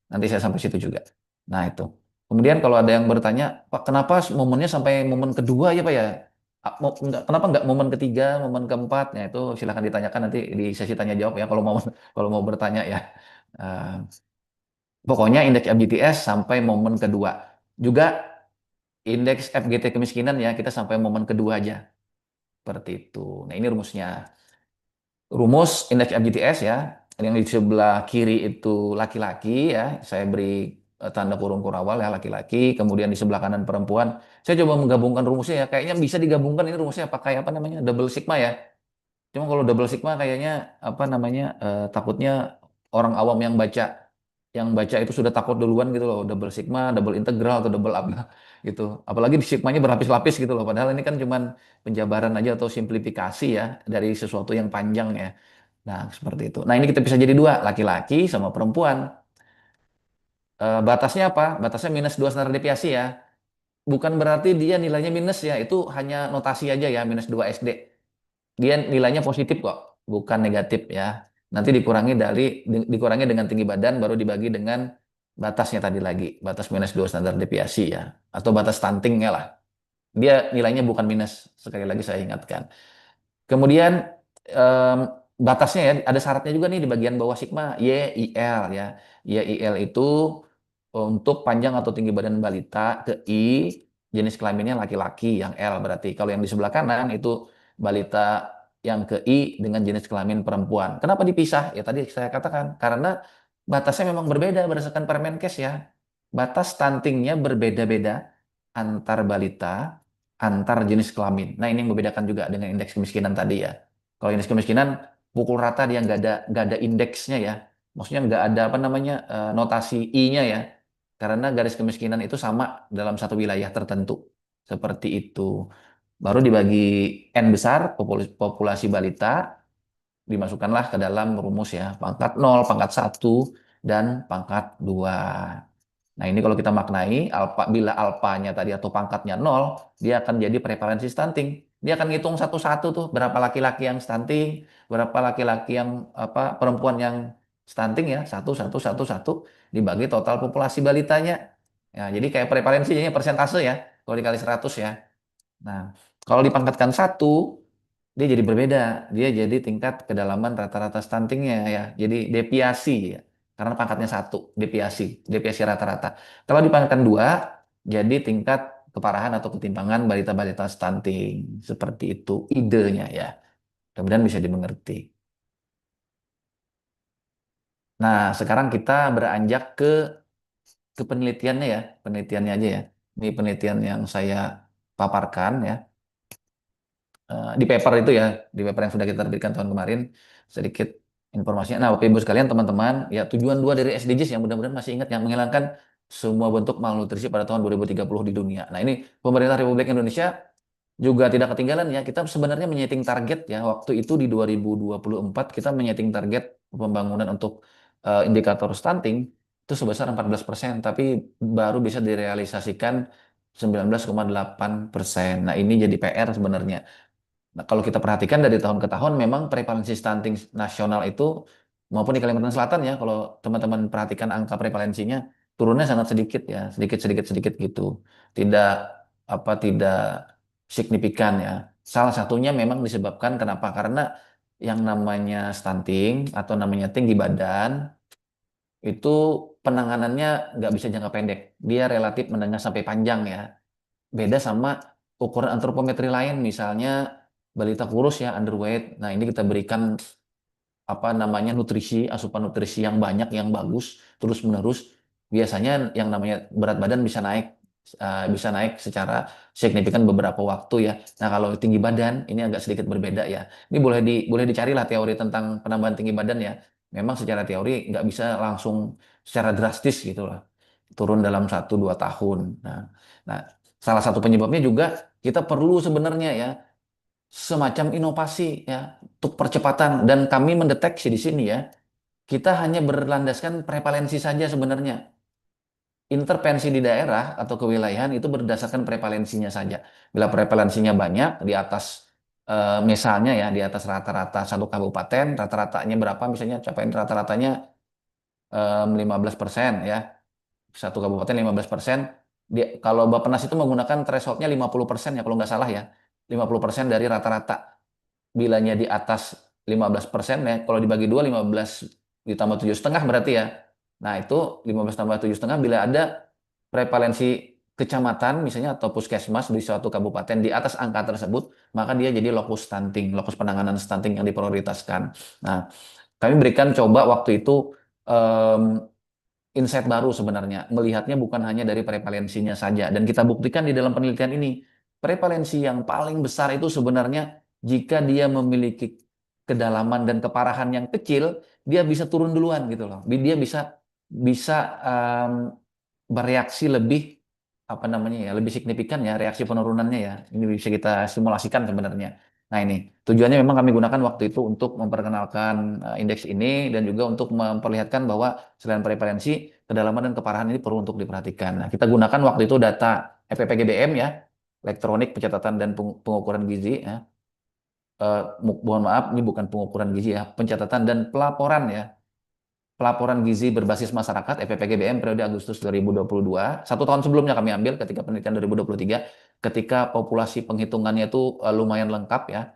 Nanti saya sampai situ juga. Nah itu. Kemudian kalau ada yang bertanya, Pak, kenapa momennya sampai momen kedua ya Pak ya? Kenapa nggak momen ketiga, momen keempat? Ya itu silahkan ditanyakan nanti di sesi tanya jawab ya kalau mau kalau mau bertanya ya. Eh, Pokoknya indeks FGTS sampai momen kedua. Juga indeks FGT kemiskinan ya, kita sampai momen kedua aja. Seperti itu. Nah, ini rumusnya. Rumus indeks FGTS ya, yang di sebelah kiri itu laki-laki ya, saya beri tanda kurung kurawal ya, laki-laki, kemudian di sebelah kanan perempuan. Saya coba menggabungkan rumusnya ya, kayaknya bisa digabungkan ini rumusnya pakai apa namanya, double sigma ya. Cuma kalau double sigma kayaknya apa namanya, takutnya orang awam yang baca itu sudah takut duluan gitu loh, double sigma, double integral atau double apa gitu. Apalagi di sigmanya berlapis-lapis gitu loh. Padahal ini kan cuman penjabaran aja atau simplifikasi ya dari sesuatu yang panjang ya. Nah, seperti itu. Nah, ini kita bisa jadi dua, laki-laki sama perempuan. Batasnya apa? Batasnya minus 2 standar deviasi ya. Bukan berarti dia nilainya minus ya, itu hanya notasi aja ya, minus 2 SD. Dia nilainya positif kok, bukan negatif ya. Nanti dikurangi dengan tinggi badan, baru dibagi dengan batasnya tadi lagi, batas minus 2 standar deviasi ya, atau batas stuntingnya lah. Dia nilainya bukan minus, sekali lagi saya ingatkan. Kemudian em, batasnya ya, ada syaratnya juga nih di bagian bawah sigma, YIL ya. YIL itu untuk panjang atau tinggi badan balita ke I, jenis kelaminnya laki-laki yang L berarti. Kalau yang di sebelah kanan itu balita yang ke I dengan jenis kelamin perempuan. Kenapa dipisah? Ya tadi saya katakan, karena batasnya memang berbeda berdasarkan Permenkes ya. Batas stuntingnya berbeda-beda antar balita, antar jenis kelamin. Nah, ini yang membedakan juga dengan indeks kemiskinan tadi ya. Kalau indeks kemiskinan pukul rata dia nggak ada indeksnya ya. Maksudnya nggak ada apa namanya, notasi I-nya ya. Karena garis kemiskinan itu sama dalam satu wilayah tertentu. Seperti itu. Baru dibagi N besar populasi balita dimasukkanlah ke dalam rumus ya. Pangkat 0, pangkat 1 dan pangkat 2. Nah, ini kalau kita maknai, bila alfanya tadi atau pangkatnya 0, dia akan jadi prevalensi stunting. Dia akan ngitung satu-satu tuh, berapa laki-laki yang stunting, berapa laki-laki yang perempuan yang stunting ya, satu, satu, satu, satu, dibagi total populasi balitanya. Ya, jadi kayak prevalensi jadinya persentase ya, kalau dikali 100 ya. Nah, kalau dipangkatkan 1, dia jadi berbeda. Dia jadi tingkat kedalaman rata-rata stuntingnya ya. Jadi deviasi ya. Karena pangkatnya 1, deviasi rata-rata. Kalau dipangkatkan 2, jadi tingkat keparahan atau ketimpangan balita-balita stunting. Seperti itu idenya ya. Mudah-mudahan bisa dimengerti. Nah, sekarang kita beranjak ke penelitiannya ya. Penelitiannya aja ya. Ini penelitian yang saya paparkan ya. Di paper itu ya, di paper yang sudah kita terbitkan tahun kemarin, sedikit informasinya. Nah, Bapak Ibu sekalian, teman-teman, ya tujuan 2 dari SDGs yang mudah-mudahan masih ingat, yang menghilangkan semua bentuk malnutrisi pada tahun 2030 di dunia. Nah, ini pemerintah Republik Indonesia juga tidak ketinggalan ya. Kita sebenarnya menyeting target ya. Waktu itu di 2024 kita menyeting target pembangunan untuk indikator stunting itu sebesar 14%, tapi baru bisa direalisasikan 19,8%. Nah, ini jadi PR sebenarnya. Nah, kalau kita perhatikan dari tahun ke tahun memang prevalensi stunting nasional itu maupun di Kalimantan Selatan ya, kalau teman-teman perhatikan angka prevalensinya turunnya sangat sedikit ya, sedikit sedikit sedikit gitu. Tidak tidak signifikan ya. Salah satunya memang disebabkan kenapa? Karena yang namanya stunting atau namanya tinggi badan itu penanganannya nggak bisa jangka pendek. Dia relatif menengah sampai panjang ya. Beda sama ukuran antropometri lain, misalnya balita kurus ya, underweight. Nah, ini kita berikan apa namanya nutrisi, asupan nutrisi yang banyak, yang bagus, terus-menerus. Biasanya yang namanya berat badan bisa naik secara signifikan beberapa waktu ya. Nah, kalau tinggi badan ini agak sedikit berbeda ya. Ini boleh dicarilah teori tentang penambahan tinggi badan ya. Memang secara teori nggak bisa langsung secara drastis gitu lah, turun dalam 1-2 tahun. Nah, salah satu penyebabnya juga kita perlu sebenarnya ya semacam inovasi ya untuk percepatan, dan kami mendeteksi di sini ya kita hanya berlandaskan prevalensi saja sebenarnya. Intervensi di daerah atau kewilayahan itu berdasarkan prevalensinya saja. Bila prevalensinya banyak di atas misalnya ya di atas rata-rata satu kabupaten, rata-ratanya berapa misalnya, capaian rata-ratanya 15% ya, satu kabupaten 15%. Kalau Bappenas itu menggunakan thresholdnya 50% ya kalau nggak salah ya, 50% dari rata-rata. Bilanya di atas 15% ya, kalau dibagi 2, 15 ditambah 7,5 berarti ya. Nah, itu 15 tambah 7,5, bila ada prevalensi kecamatan misalnya atau puskesmas di suatu kabupaten di atas angka tersebut, maka dia jadi lokus stunting, lokus penanganan stunting yang diprioritaskan. Nah, kami berikan coba waktu itu em, insight baru sebenarnya, melihatnya bukan hanya dari prevalensinya saja. Dan kita buktikan di dalam penelitian ini, prevalensi yang paling besar itu sebenarnya jika dia memiliki kedalaman dan keparahan yang kecil, dia bisa turun duluan gitu loh. Dia bisa bisa em, bereaksi lebih apa namanya ya, lebih signifikan ya reaksi penurunannya ya. Ini bisa kita simulasikan sebenarnya. Nah ini tujuannya memang kami gunakan waktu itu untuk memperkenalkan indeks ini dan juga untuk memperlihatkan bahwa selain prevalensi, kedalaman dan keparahan ini perlu untuk diperhatikan. Nah kita gunakan waktu itu data EPPGBM ya, elektronik pencatatan dan pengukuran gizi ya. Mohon maaf, ini bukan pengukuran gizi ya, pencatatan dan pelaporan ya. Pelaporan gizi berbasis masyarakat EPPGBM periode Agustus 2022. Satu tahun sebelumnya kami ambil ketika penelitian 2023, ketika populasi penghitungannya itu lumayan lengkap ya.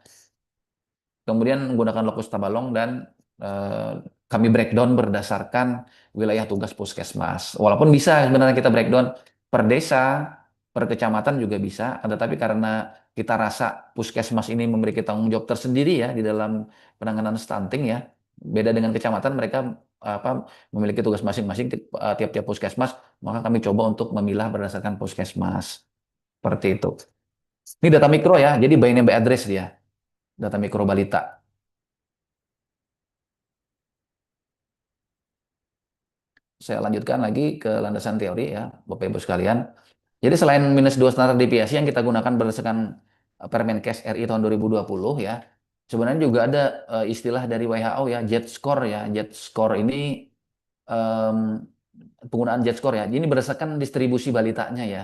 Kemudian menggunakan lokus Tabalong dan eh, kami breakdown berdasarkan wilayah tugas puskesmas. Walaupun bisa sebenarnya kita breakdown per desa, per kecamatan juga bisa, tetapi karena kita rasa puskesmas ini memiliki tanggung jawab tersendiri ya di dalam penanganan stunting ya. Beda dengan kecamatan, mereka apa memiliki tugas masing-masing tiap-tiap puskesmas, maka kami coba untuk memilah berdasarkan puskesmas. Seperti itu. Ini data mikro ya, jadi by name by address dia, data mikro balita. Saya lanjutkan lagi ke landasan teori ya, Bapak Ibu sekalian. Jadi selain -2 standar deviasi yang kita gunakan berdasarkan Permenkes RI tahun 2020 ya, sebenarnya juga ada istilah dari WHO ya, Z-score ya. Z-score ini em, penggunaan Z-score ya. Ini berdasarkan distribusi balitanya ya.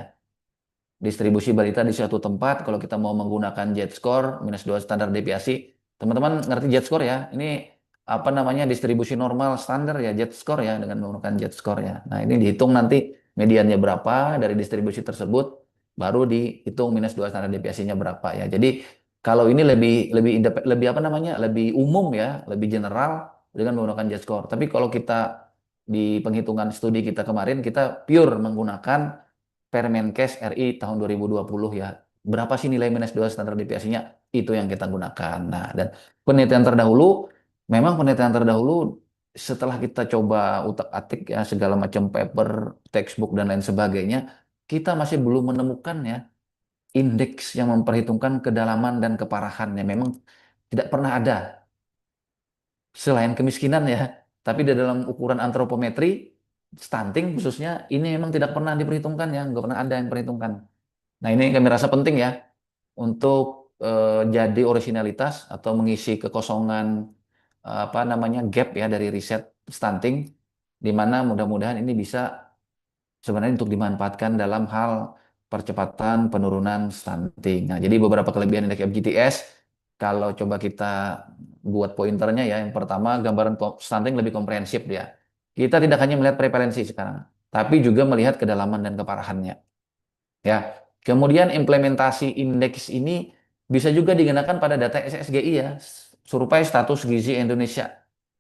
Distribusi balita di suatu tempat, kalau kita mau menggunakan Z-score, -2 standar deviasi, teman-teman ngerti Z-score ya? Ini apa namanya distribusi normal standar ya, Z-score ya, dengan menggunakan Z-score ya. Nah, ini dihitung nanti mediannya berapa dari distribusi tersebut, baru dihitung -2 standar deviasinya berapa ya. Jadi kalau ini lebih lebih lebih apa namanya, lebih umum ya, lebih general dengan menggunakan Z-score. Tapi kalau kita di penghitungan studi kita kemarin, kita pure menggunakan Permenkes RI tahun 2020 ya. Berapa sih nilai -2 standar deviasinya? Itu yang kita gunakan. Nah, dan penelitian terdahulu, memang penelitian terdahulu setelah kita coba utak-atik ya segala macam paper, textbook dan lain sebagainya, kita masih belum menemukan ya indeks yang memperhitungkan kedalaman dan keparahannya. Memang tidak pernah ada selain kemiskinan ya. Tapi di dalam ukuran antropometri, stunting khususnya, ini memang tidak pernah diperhitungkan ya, nggak pernah ada yang diperhitungkan. Nah ini kami rasa penting ya, untuk jadi orisinalitas atau mengisi kekosongan apa namanya gap ya dari riset stunting, di mana mudah-mudahan ini bisa sebenarnya untuk dimanfaatkan dalam hal percepatan penurunan stunting. Nah, jadi beberapa kelebihan indeks FGTS, kalau coba kita buat pointernya ya, yang pertama gambaran stunting lebih komprehensif dia. Kita tidak hanya melihat prevalensi sekarang, tapi juga melihat kedalaman dan keparahannya. Ya, kemudian implementasi indeks ini bisa juga digunakan pada data SSGI ya, survei status gizi Indonesia.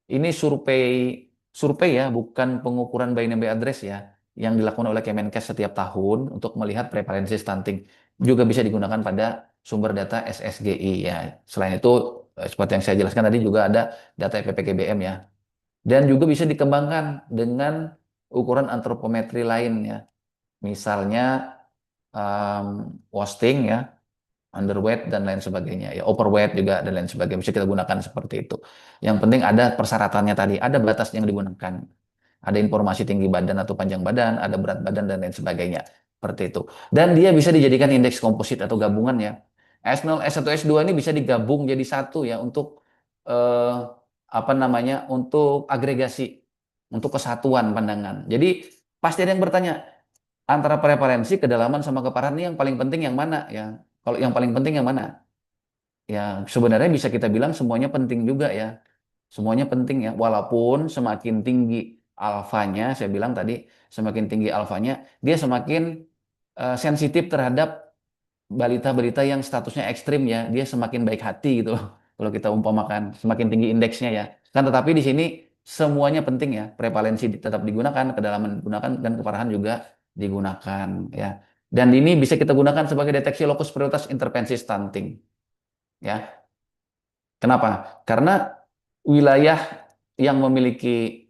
Ini survei ya, bukan pengukuran by name by address ya, yang dilakukan oleh Kemenkes setiap tahun untuk melihat prevalensi stunting. Juga bisa digunakan pada sumber data SSGI ya. Selain itu, seperti yang saya jelaskan tadi juga ada data PPKBM ya. Dan juga bisa dikembangkan dengan ukuran antropometri lain ya. Misalnya wasting ya, underweight dan lain sebagainya ya, overweight juga dan lain sebagainya bisa kita gunakan seperti itu. Yang penting ada persyaratannya tadi, ada batas yang digunakan, ada informasi tinggi badan atau panjang badan, ada berat badan dan lain sebagainya seperti itu. Dan dia bisa dijadikan indeks komposit atau gabungan ya. S0, S1, S2 ini bisa digabung jadi satu ya untuk eh, apa namanya, untuk agregasi, untuk kesatuan pandangan. Jadi pasti ada yang bertanya, antara prevalensi, kedalaman sama keparahan ini yang paling penting yang mana ya? Kalau yang paling penting yang mana? Ya sebenarnya bisa kita bilang semuanya penting juga ya. Semuanya penting ya. Walaupun semakin tinggi alfanya, saya bilang tadi, semakin tinggi alfanya, dia semakin sensitif terhadap balita-balita yang statusnya ekstrim ya. Dia semakin baik hati gitu loh. Kalau kita umpamakan, semakin tinggi indeksnya ya. Kan tetapi di sini semuanya penting ya. Prevalensi tetap digunakan, kedalaman digunakan, dan keparahan juga digunakan ya. Dan ini bisa kita gunakan sebagai deteksi lokus prioritas intervensi stunting. Ya, kenapa? Karena wilayah yang memiliki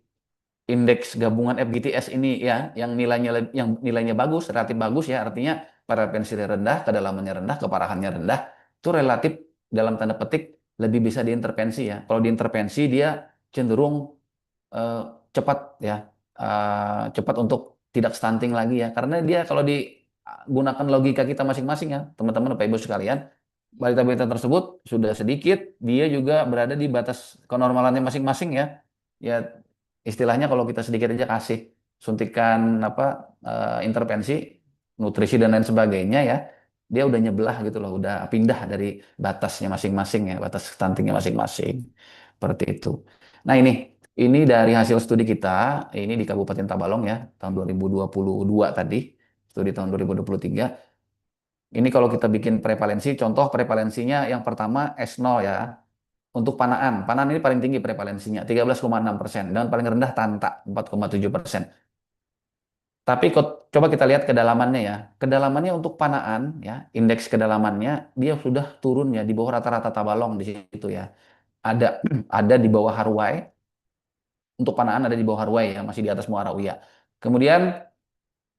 indeks gabungan FGTS ini ya, yang nilainya bagus, relatif bagus ya, artinya prevalensi rendah, kedalamannya rendah, keparahannya rendah, itu relatif dalam tanda petik lebih bisa diintervensi ya. Kalau diintervensi dia cenderung eh, cepat ya, cepat untuk tidak stunting lagi ya, karena dia kalau digunakan logika kita masing-masing ya, teman-teman Bapak Ibu sekalian, balita-balita tersebut sudah sedikit, dia juga berada di batas kenormalannya masing-masing ya. Ya istilahnya kalau kita sedikit aja kasih suntikan apa intervensi, nutrisi dan lain sebagainya ya, dia udah nyebelah gitu loh, udah pindah dari batasnya masing-masing ya, batas stuntingnya masing-masing. Seperti itu. Nah, ini dari hasil studi kita, ini di Kabupaten Tabalong ya, tahun 2022 tadi, studi tahun 2023. Ini kalau kita bikin prevalensi, contoh prevalensinya yang pertama S0 ya. Untuk panaan, panaan ini paling tinggi prevalensinya, 13,6%. Dan paling rendah tanta, 4,7%. Tapi coba kita lihat kedalamannya ya. Kedalamannya untuk panaan, ya, indeks kedalamannya, dia sudah turun ya, di bawah rata-rata Tabalong di situ ya. Ada, ada di bawah Harwai, untuk panaan ada di bawah Harwai ya, masih di atas Muara Uya. Kemudian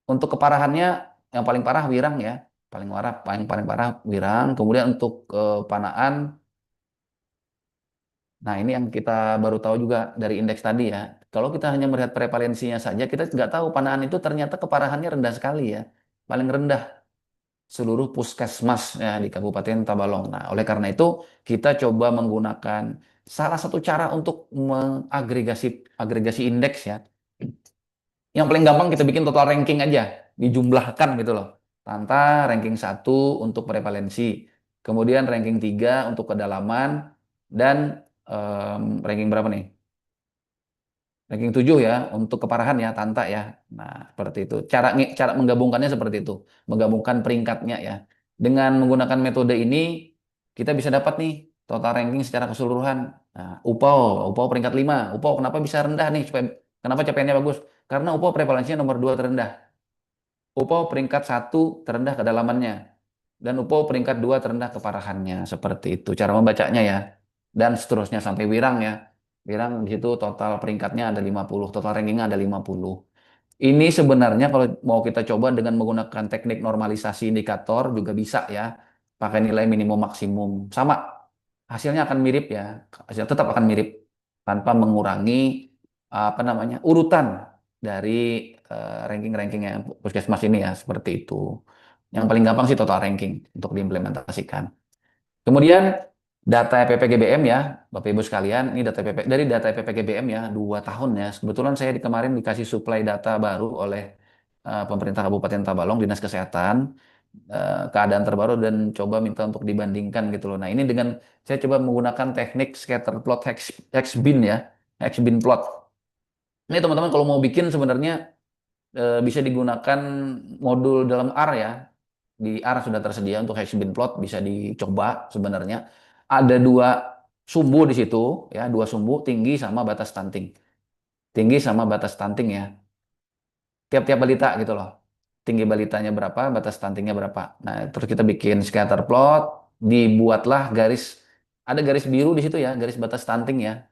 untuk keparahannya, yang paling parah Wirang ya. Paling parah Wirang. Kemudian untuk panaan, nah, ini yang kita baru tahu juga dari indeks tadi ya. Kalau kita hanya melihat prevalensinya saja, kita nggak tahu panaan itu ternyata keparahannya rendah sekali ya. Paling rendah seluruh puskesmas ya di Kabupaten Tabalong. Nah, oleh karena itu kita coba menggunakan salah satu cara untuk mengagregasi agregasi indeks ya. Yang paling gampang kita bikin total ranking aja, dijumlahkan gitu loh. Tanta ranking 1 untuk prevalensi, kemudian ranking 3 untuk kedalaman, dan ranking berapa nih? Ranking 7 ya untuk keparahan ya, Tanta ya. Nah, seperti itu. Cara menggabungkannya seperti itu. Menggabungkan peringkatnya ya. Dengan menggunakan metode ini kita bisa dapat nih total ranking secara keseluruhan. Nah, UPAW peringkat 5. UPAW kenapa bisa rendah nih? Kenapa capaiannya bagus? Karena UPAW prevalensinya nomor 2 terendah. UPAW peringkat 1 terendah kedalamannya. Dan UPAW peringkat 2 terendah keparahannya. Seperti itu cara membacanya ya. Dan seterusnya sampai Wirang ya. Wirang di situ total peringkatnya ada 50, total rankingnya ada 50. Ini sebenarnya kalau mau kita coba dengan menggunakan teknik normalisasi indikator juga bisa ya. Pakai nilai minimum maksimum. Sama, hasilnya akan mirip ya. Hasil tetap akan mirip tanpa mengurangi apa namanya urutan dari ranking-ranking yang puskesmas ini ya, seperti itu. Yang paling gampang sih total ranking untuk diimplementasikan. Kemudian data PPGBM ya, Bapak Ibu sekalian, ini dari data PPGBM ya, 2 tahun ya. Kebetulan saya kemarin dikasih suplai data baru oleh pemerintah Kabupaten Tabalong, Dinas Kesehatan, keadaan terbaru dan coba minta untuk dibandingkan gitu loh. Nah, ini dengan saya coba menggunakan teknik scatter plot Hexbin ya, Hexbin plot. Ini teman-teman kalau mau bikin sebenarnya bisa digunakan modul dalam R ya. Di R sudah tersedia untuk Hexbin plot, bisa dicoba sebenarnya. Ada 2 sumbu di situ ya, 2 sumbu tinggi sama batas stunting. Tinggi sama batas stunting ya. Tiap-tiap balita gitu loh. Tinggi balitanya berapa, batas stuntingnya berapa. Nah, terus kita bikin scatter plot, dibuatlah ada garis biru di situ ya, garis batas stunting ya.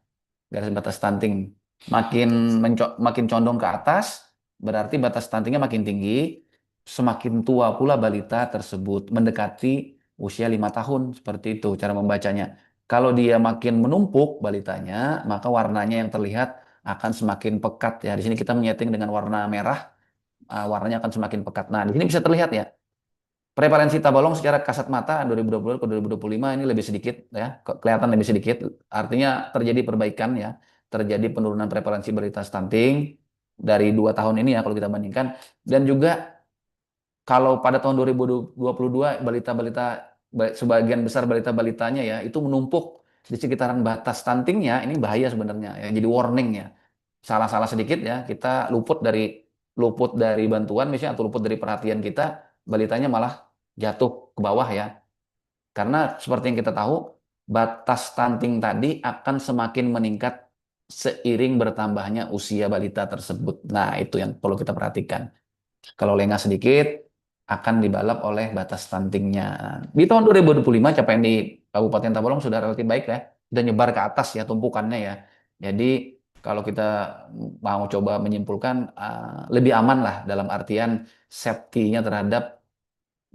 Garis batas stunting makin makin condong ke atas, berarti batas stuntingnya makin tinggi, semakin tua pula balita tersebut, mendekati usia 5 tahun, seperti itu cara membacanya. Kalau dia makin menumpuk balitanya, maka warnanya yang terlihat akan semakin pekat ya. Di sini kita menyeting dengan warna merah, warnanya akan semakin pekat. Nah, di sini bisa terlihat ya. Prevalensi Tabalong secara kasat mata 2020 ke 2025 ini lebih sedikit ya, kelihatan lebih sedikit. Artinya terjadi perbaikan ya, terjadi penurunan prevalensi balita stunting dari 2 tahun ini ya kalau kita bandingkan. Dan juga kalau pada tahun 2022 sebagian besar balita-balitanya ya itu menumpuk di sekitaran batas stuntingnya, ini bahaya sebenarnya ya, jadi warning ya. Salah-salah sedikit ya, kita luput dari bantuan misalnya atau luput dari perhatian kita, balitanya malah jatuh ke bawah ya. Karena seperti yang kita tahu, batas stunting tadi akan semakin meningkat seiring bertambahnya usia balita tersebut. Nah, itu yang perlu kita perhatikan. Kalau lengah sedikit, akan dibalap oleh batas stuntingnya. Di tahun 2025 capaian di Kabupaten Tabalong sudah relatif baik ya, sudah nyebar ke atas ya tumpukannya ya. Jadi kalau kita mau coba menyimpulkan lebih aman lah dalam artian safety-nya terhadap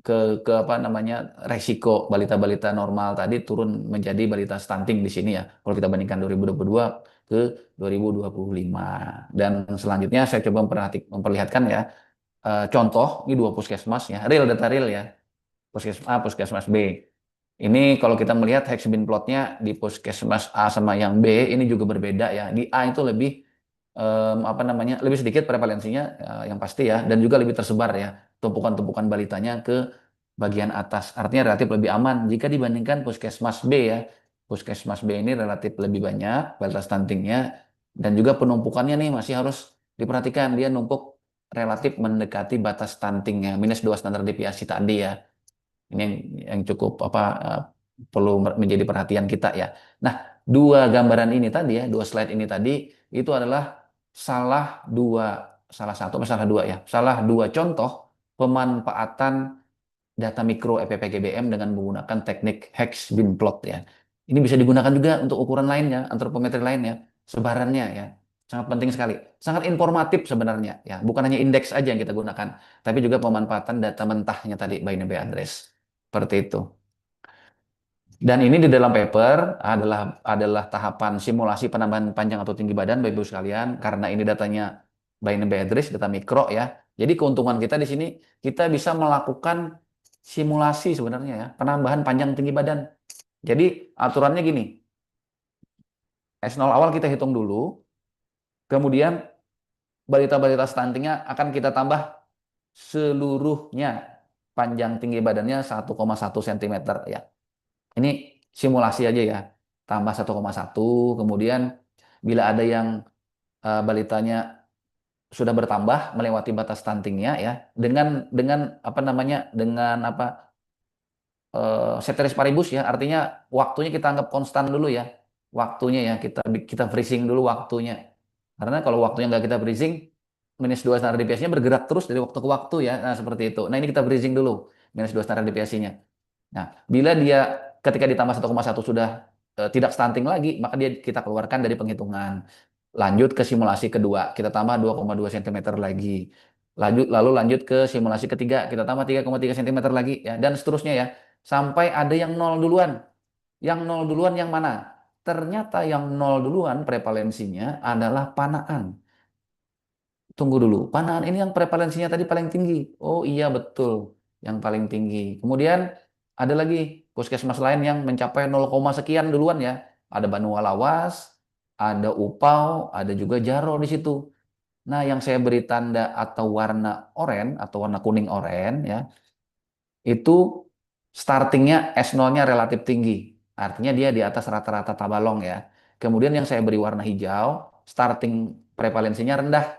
ke apa namanya resiko balita-balita normal tadi turun menjadi balita stunting di sini ya. Kalau kita bandingkan 2022 ke 2025. Dan selanjutnya saya coba memperlihatkan ya contoh ini dua puskesmas ya, real data real ya. Puskesmas A, puskesmas B. Ini kalau kita melihat Hexbin plotnya di puskesmas A sama yang B ini juga berbeda ya. Di A itu lebih apa namanya lebih sedikit prevalensinya yang pasti ya, dan juga lebih tersebar ya tumpukan-tumpukan balitanya ke bagian atas. Artinya relatif lebih aman jika dibandingkan puskesmas B ya. Puskesmas B ini relatif lebih banyak balita stuntingnya, dan juga penumpukannya nih masih harus diperhatikan. Dia numpuk relatif mendekati batas stuntingnya -2 standar deviasi tadi ya. Ini yang cukup apa perlu menjadi perhatian kita ya. Nah, dua gambaran ini tadi ya, dua slide ini tadi itu adalah salah satu, salah dua ya, salah dua contoh pemanfaatan data mikro EPPGBM dengan menggunakan teknik hex bin plot ya. Ini bisa digunakan juga untuk ukuran lainnya, antropometri lainnya, sebarannya ya. Sangat penting sekali. Sangat informatif sebenarnya ya. Bukan hanya indeks aja yang kita gunakan, tapi juga pemanfaatan data mentahnya tadi by name by address. Seperti itu. Dan ini di dalam paper adalah tahapan simulasi penambahan panjang atau tinggi badan Bapak Ibu sekalian, karena ini datanya by name by address, data mikro ya. Jadi keuntungan kita di sini kita bisa melakukan simulasi sebenarnya ya, penambahan panjang tinggi badan. Jadi aturannya gini. S0 awal kita hitung dulu, kemudian balita-balita stuntingnya akan kita tambah seluruhnya panjang tinggi badannya 1,1 cm ya. Ini simulasi aja ya. Tambah 1,1, kemudian bila ada yang balitanya sudah bertambah melewati batas stuntingnya ya, dengan apa namanya? Dengan apa? Ceteris paribus ya, artinya waktunya kita anggap konstan dulu ya. Waktunya ya, kita freezing dulu waktunya. Karena kalau waktunya nggak kita freezing, -2 standar deviasinya bergerak terus dari waktu ke waktu ya. Nah, seperti itu. Nah, ini kita freezing dulu, -2 standar deviasinya. Nah, bila dia ketika ditambah 1,1 sudah tidak stunting lagi, maka kita keluarkan dari penghitungan. Lanjut ke simulasi kedua, kita tambah 2,2 cm lagi. Lalu lanjut ke simulasi ketiga, kita tambah 3,3 cm lagi ya, dan seterusnya ya. Sampai ada yang nol duluan. Yang nol duluan yang mana? Ternyata yang nol duluan prevalensinya adalah panaan. Tunggu dulu, panaan ini yang prevalensinya tadi paling tinggi. Oh iya betul, yang paling tinggi. Kemudian ada lagi puskesmas lain yang mencapai 0, sekian duluan ya. Ada Banua Lawas, ada Upau, ada juga Jaro di situ. Nah, yang saya beri tanda atau warna oranye atau warna kuning oranye ya, itu startingnya S0-nya relatif tinggi. Artinya dia di atas rata-rata Tabalong ya. Kemudian yang saya beri warna hijau, starting prevalensinya rendah.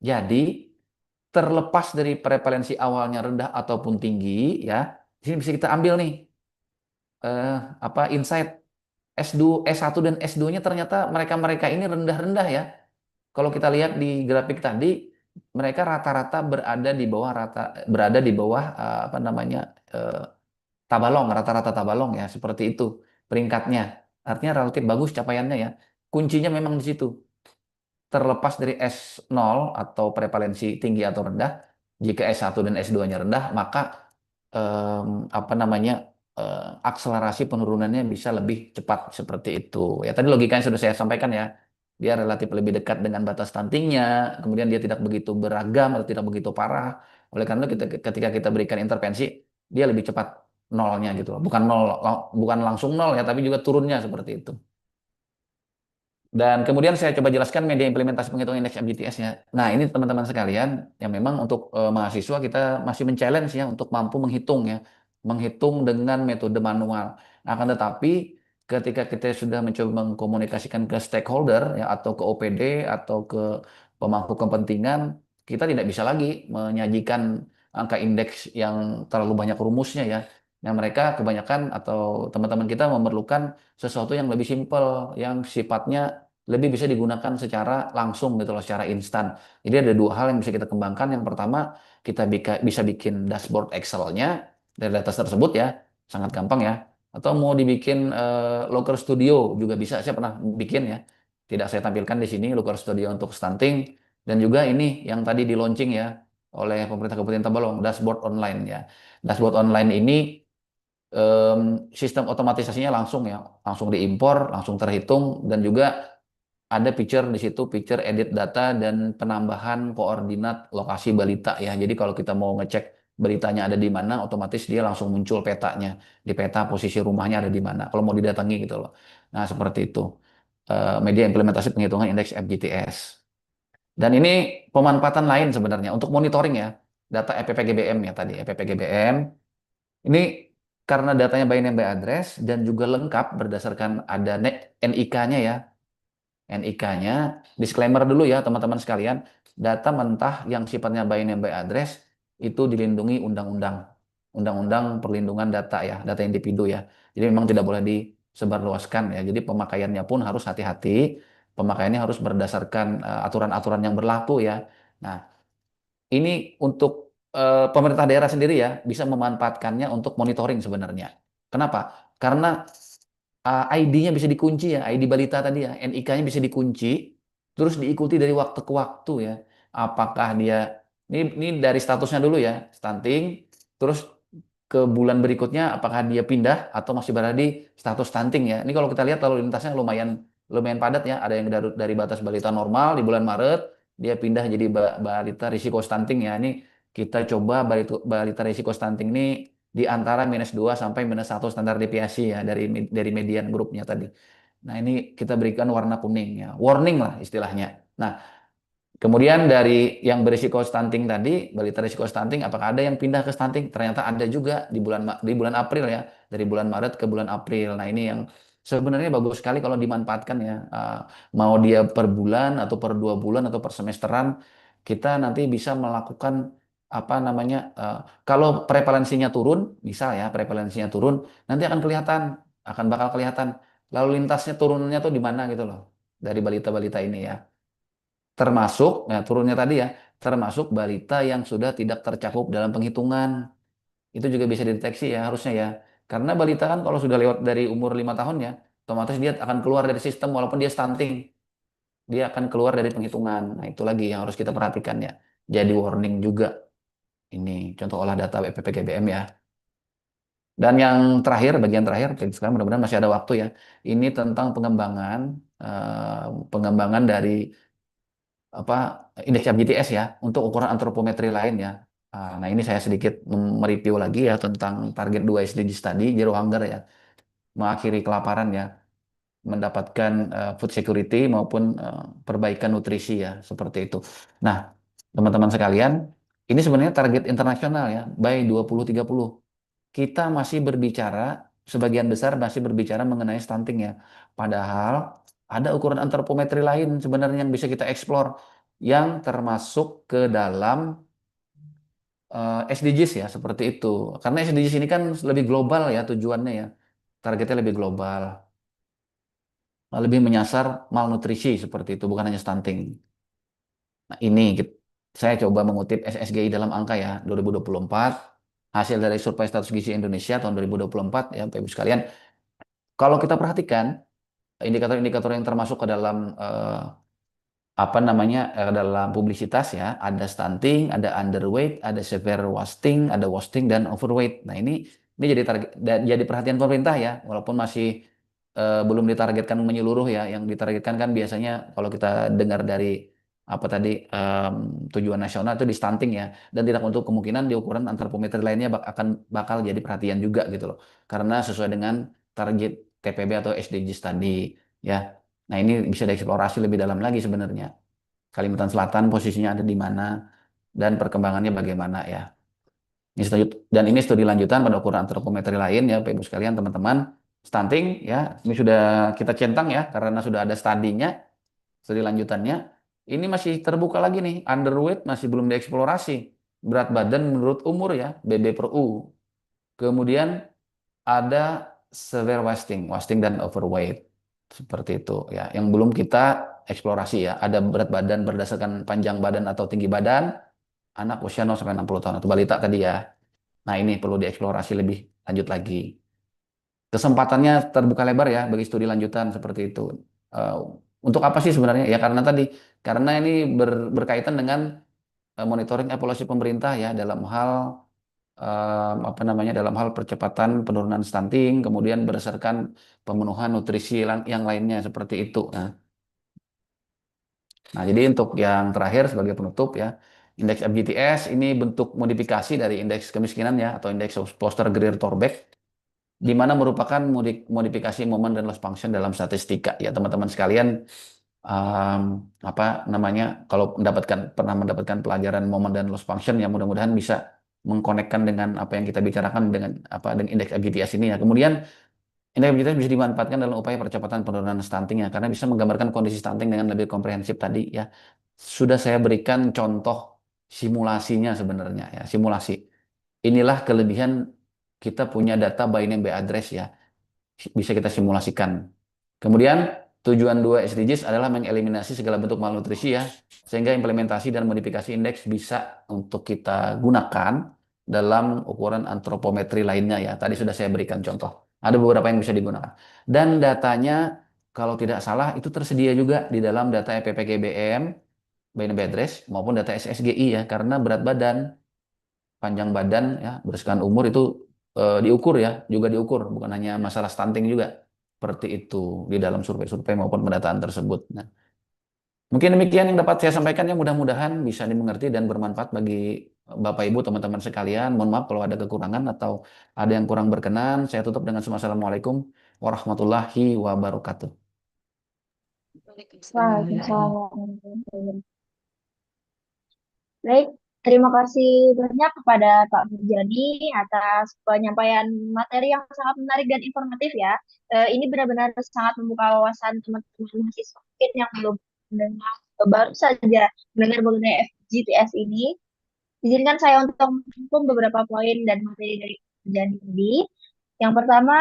Jadi terlepas dari prevalensi awalnya rendah ataupun tinggi ya, di sini bisa kita ambil nih apa insight S2, S1 dan S2-nya ternyata mereka-mereka ini rendah-rendah ya. Kalau kita lihat di grafik tadi, mereka rata-rata berada di bawah apa namanya Tabalong, rata-rata Tabalong ya, seperti itu peringkatnya. Artinya relatif bagus capaiannya ya. Kuncinya memang di situ. Terlepas dari S0 atau prevalensi tinggi atau rendah, jika S1 dan S2-nya rendah, maka apa namanya akselerasi penurunannya bisa lebih cepat seperti itu. Ya tadi logikanya sudah saya sampaikan ya. Dia relatif lebih dekat dengan batas stuntingnya, kemudian dia tidak begitu beragam atau tidak begitu parah. Oleh karena itu ketika kita berikan intervensi, dia lebih cepat nolnya gitu loh. Bukan nol, bukan langsung nol ya, tapi juga turunnya seperti itu. Dan kemudian saya coba jelaskan media implementasi penghitungan indeks FGTS ya. Nah, ini teman-teman sekalian, yang memang untuk mahasiswa kita masih men-challenge ya untuk mampu menghitung ya. Menghitung dengan metode manual. Akan tetapi ketika kita sudah mencoba mengkomunikasikan ke stakeholder ya, atau ke OPD atau ke pemangku kepentingan, kita tidak bisa lagi menyajikan angka indeks yang terlalu banyak rumusnya ya. Nah, mereka kebanyakan atau teman-teman kita memerlukan sesuatu yang lebih simpel, yang sifatnya lebih bisa digunakan secara langsung gitu loh, secara instan. Jadi ada dua hal yang bisa kita kembangkan. Yang pertama, kita bisa bikin dashboard Excel-nya dari data tersebut ya, sangat gampang ya. Atau mau dibikin Looker Studio juga bisa, saya pernah bikin ya. Tidak saya tampilkan di sini, Looker Studio untuk stunting. Dan juga ini yang tadi di launching ya oleh pemerintah Kabupaten Tabalong, dashboard online ya. Dashboard online ini sistem otomatisasinya langsung ya, langsung diimpor, langsung terhitung, dan juga ada feature di situ, feature edit data dan penambahan koordinat lokasi balita ya. Jadi kalau kita mau ngecek beritanya ada di mana, otomatis dia langsung muncul petanya. Di peta posisi rumahnya ada di mana. Kalau mau didatangi gitu loh. Nah, seperti itu. Media implementasi penghitungan indeks FGTS. Dan ini pemanfaatan lain sebenarnya untuk monitoring ya. Data EPPGBM ya tadi, EPPGBM. Ini karena datanya by name by address dan juga lengkap berdasarkan ada NIK-nya ya. NIK-nya, disclaimer dulu ya teman-teman sekalian, data mentah yang sifatnya by name by address itu dilindungi undang-undang. Undang-undang perlindungan data ya, data individu ya. Jadi memang tidak boleh disebarluaskan ya. Jadi pemakaiannya pun harus hati-hati. Pemakaiannya harus berdasarkan aturan-aturan yang berlaku ya. Nah, ini untuk pemerintah daerah sendiri ya bisa memanfaatkannya untuk monitoring sebenarnya. Kenapa? Karena ID-nya bisa dikunci ya, ID balita tadi ya, NIK-nya bisa dikunci, terus diikuti dari waktu ke waktu ya. Apakah dia ini dari statusnya dulu ya, stunting, terus ke bulan berikutnya apakah dia pindah atau masih berada di status stunting ya. Ini kalau kita lihat lalu lintasnya lumayan lumayan padat ya. Ada yang dari batas balita normal di bulan Maret dia pindah jadi balita risiko stunting ya. Ini kita coba balita risiko stunting ini di antara -2 sampai -1 standar deviasi ya dari median grupnya tadi. Nah, ini kita berikan warna kuning ya. Warning lah istilahnya. Nah, kemudian dari yang berisiko stunting tadi, balita risiko stunting, apakah ada yang pindah ke stunting? Ternyata ada juga di bulan April ya, dari bulan Maret ke bulan April. Nah, ini yang sebenarnya bagus sekali kalau dimanfaatkan ya. Mau dia per bulan atau per 2 bulan atau per semesteran, kita nanti bisa melakukan apa namanya? Kalau prevalensinya turun, bisa ya prevalensinya turun, nanti akan bakal kelihatan lalu lintasnya turunnya tuh di mana gitu loh dari balita-balita ini ya. Termasuk, nah turunnya tadi ya, termasuk balita yang sudah tidak tercakup dalam penghitungan. Itu juga bisa dideteksi ya harusnya ya. Karena balita kan kalau sudah lewat dari umur 5 tahun ya, otomatis dia akan keluar dari sistem walaupun dia stunting. Dia akan keluar dari penghitungan. Nah itu lagi yang harus kita perhatikan ya. Jadi warning juga. Ini contoh olah data BPPGBM ya. Dan yang terakhir, bagian terakhir, sekarang mudah-mudahan masih ada waktu ya. Ini tentang pengembangan dari apa indeks FGTS ya untuk ukuran antropometri lain ya. Nah, ini saya sedikit mereview lagi ya tentang target 2 SDGs tadi, zero hunger ya, mengakhiri kelaparan ya, mendapatkan food security maupun perbaikan nutrisi ya, seperti itu. Nah, teman-teman sekalian, ini sebenarnya target internasional ya, by 2030. Kita masih berbicara, sebagian besar masih berbicara mengenai stunting ya. Padahal ada ukuran antropometri lain sebenarnya yang bisa kita eksplor, yang termasuk ke dalam SDGs ya, seperti itu. Karena SDGs ini kan lebih global ya tujuannya ya. Targetnya lebih global, lebih menyasar malnutrisi seperti itu, bukan hanya stunting. Nah, ini saya coba mengutip SSGI dalam angka ya, 2024, hasil dari Survei Status Gizi Indonesia tahun 2024 ya, Bapak Ibu sekalian. Kalau kita perhatikan indikator-indikator yang termasuk ke dalam apa namanya dalam publisitas ya, ada stunting, ada underweight, ada severe wasting, ada wasting dan overweight. Nah, ini jadi target jadi perhatian pemerintah ya, walaupun masih belum ditargetkan menyeluruh ya. Yang ditargetkan kan biasanya kalau kita dengar dari apa tadi tujuan nasional itu di stunting ya, dan tidak untuk kemungkinan di ukuran antropometri lainnya bakal jadi perhatian juga gitu loh, karena sesuai dengan target TPB atau SDGs tadi ya. Nah, ini bisa dieksplorasi lebih dalam lagi sebenarnya. Kalimantan Selatan posisinya ada di mana dan perkembangannya bagaimana ya. Dan ini studi lanjutan pada ukuran antropometri lain ya, Bapak Ibu sekalian, teman-teman. Stunting ya, ini sudah kita centang ya karena sudah ada studinya, studi lanjutannya. Ini masih terbuka lagi nih, underweight masih belum dieksplorasi. Berat badan menurut umur ya, BB per U. Kemudian ada severe wasting dan overweight. Seperti itu ya. Yang belum kita eksplorasi ya. Ada berat badan berdasarkan panjang badan atau tinggi badan anak usia 0 sampai 60 tahun atau balita tadi ya. Nah, ini perlu dieksplorasi lebih lanjut lagi. Kesempatannya terbuka lebar ya bagi studi lanjutan seperti itu. Eh, untuk apa sih sebenarnya? Ya karena ini berkaitan dengan monitoring evaluasi pemerintah ya dalam hal apa namanya dalam hal percepatan penurunan stunting, kemudian berdasarkan pemenuhan nutrisi yang lainnya seperti itu. Nah, jadi untuk yang terakhir sebagai penutup ya, indeks FGTS ini bentuk modifikasi dari indeks kemiskinan ya atau indeks Foster-Greer-Torbeck di mana merupakan modifikasi momen dan loss function dalam statistika ya teman-teman sekalian. em, apa namanya kalau pernah mendapatkan pelajaran momen dan loss function ya mudah-mudahan bisa mengkonekkan dengan apa yang kita bicarakan dengan indeks FGTS ini ya. Kemudian indeks FGTS bisa dimanfaatkan dalam upaya percepatan penurunan stunting ya karena bisa menggambarkan kondisi stunting dengan lebih komprehensif tadi ya. Sudah saya berikan contoh simulasinya sebenarnya ya, simulasi. Inilah kelebihan kita punya data by name by address ya. Bisa kita simulasikan. Kemudian tujuan 2 SDGs adalah mengeliminasi segala bentuk malnutrisi ya, sehingga implementasi dan modifikasi indeks bisa untuk kita gunakan dalam ukuran antropometri lainnya ya. Tadi sudah saya berikan contoh. Ada beberapa yang bisa digunakan. Dan datanya kalau tidak salah itu tersedia juga di dalam data EPPGBM, by name by address maupun data SSGI ya, karena berat badan, panjang badan ya, berdasarkan umur itu diukur ya, juga diukur, bukan hanya masalah stunting juga. Seperti itu di dalam survei-survei maupun pendataan tersebut. Nah, mungkin demikian yang dapat saya sampaikan ya, mudah-mudahan bisa dimengerti dan bermanfaat bagi Bapak Ibu teman-teman sekalian. Mohon maaf kalau ada kekurangan atau ada yang kurang berkenan. Saya tutup dengan Assalamualaikum warahmatullahi wabarakatuh. Waalaikumsalam. Waalaikumsalam warahmatullahi wabarakatuh. Baik, terima kasih banyak kepada Pak Murjani atas penyampaian materi yang sangat menarik dan informatif ya. Ini benar-benar sangat membuka wawasan teman-teman mahasiswa mungkin yang belum mendengar, baru saja mendengar mengenai FGTS ini. Izinkan saya untuk merangkum beberapa poin dan materi dari Pak Murjani tadi. Yang pertama,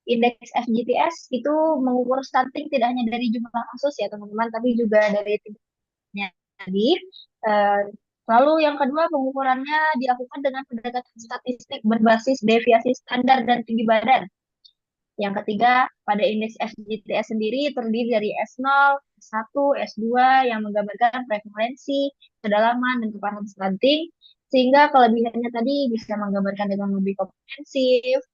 indeks FGTS itu mengukur stunting tidak hanya dari jumlah kasus ya teman-teman, tapi juga dari tingkatnya tadi. Eh, Lalu yang kedua, pengukurannya dilakukan dengan pendekatan statistik berbasis deviasi standar dan tinggi badan. Yang ketiga, pada indeks FGTS sendiri terdiri dari S0, S1, S2 yang menggambarkan prevalensi, kedalaman, dan keparahan stunting, sehingga kelebihannya tadi bisa menggambarkan dengan lebih komprehensif,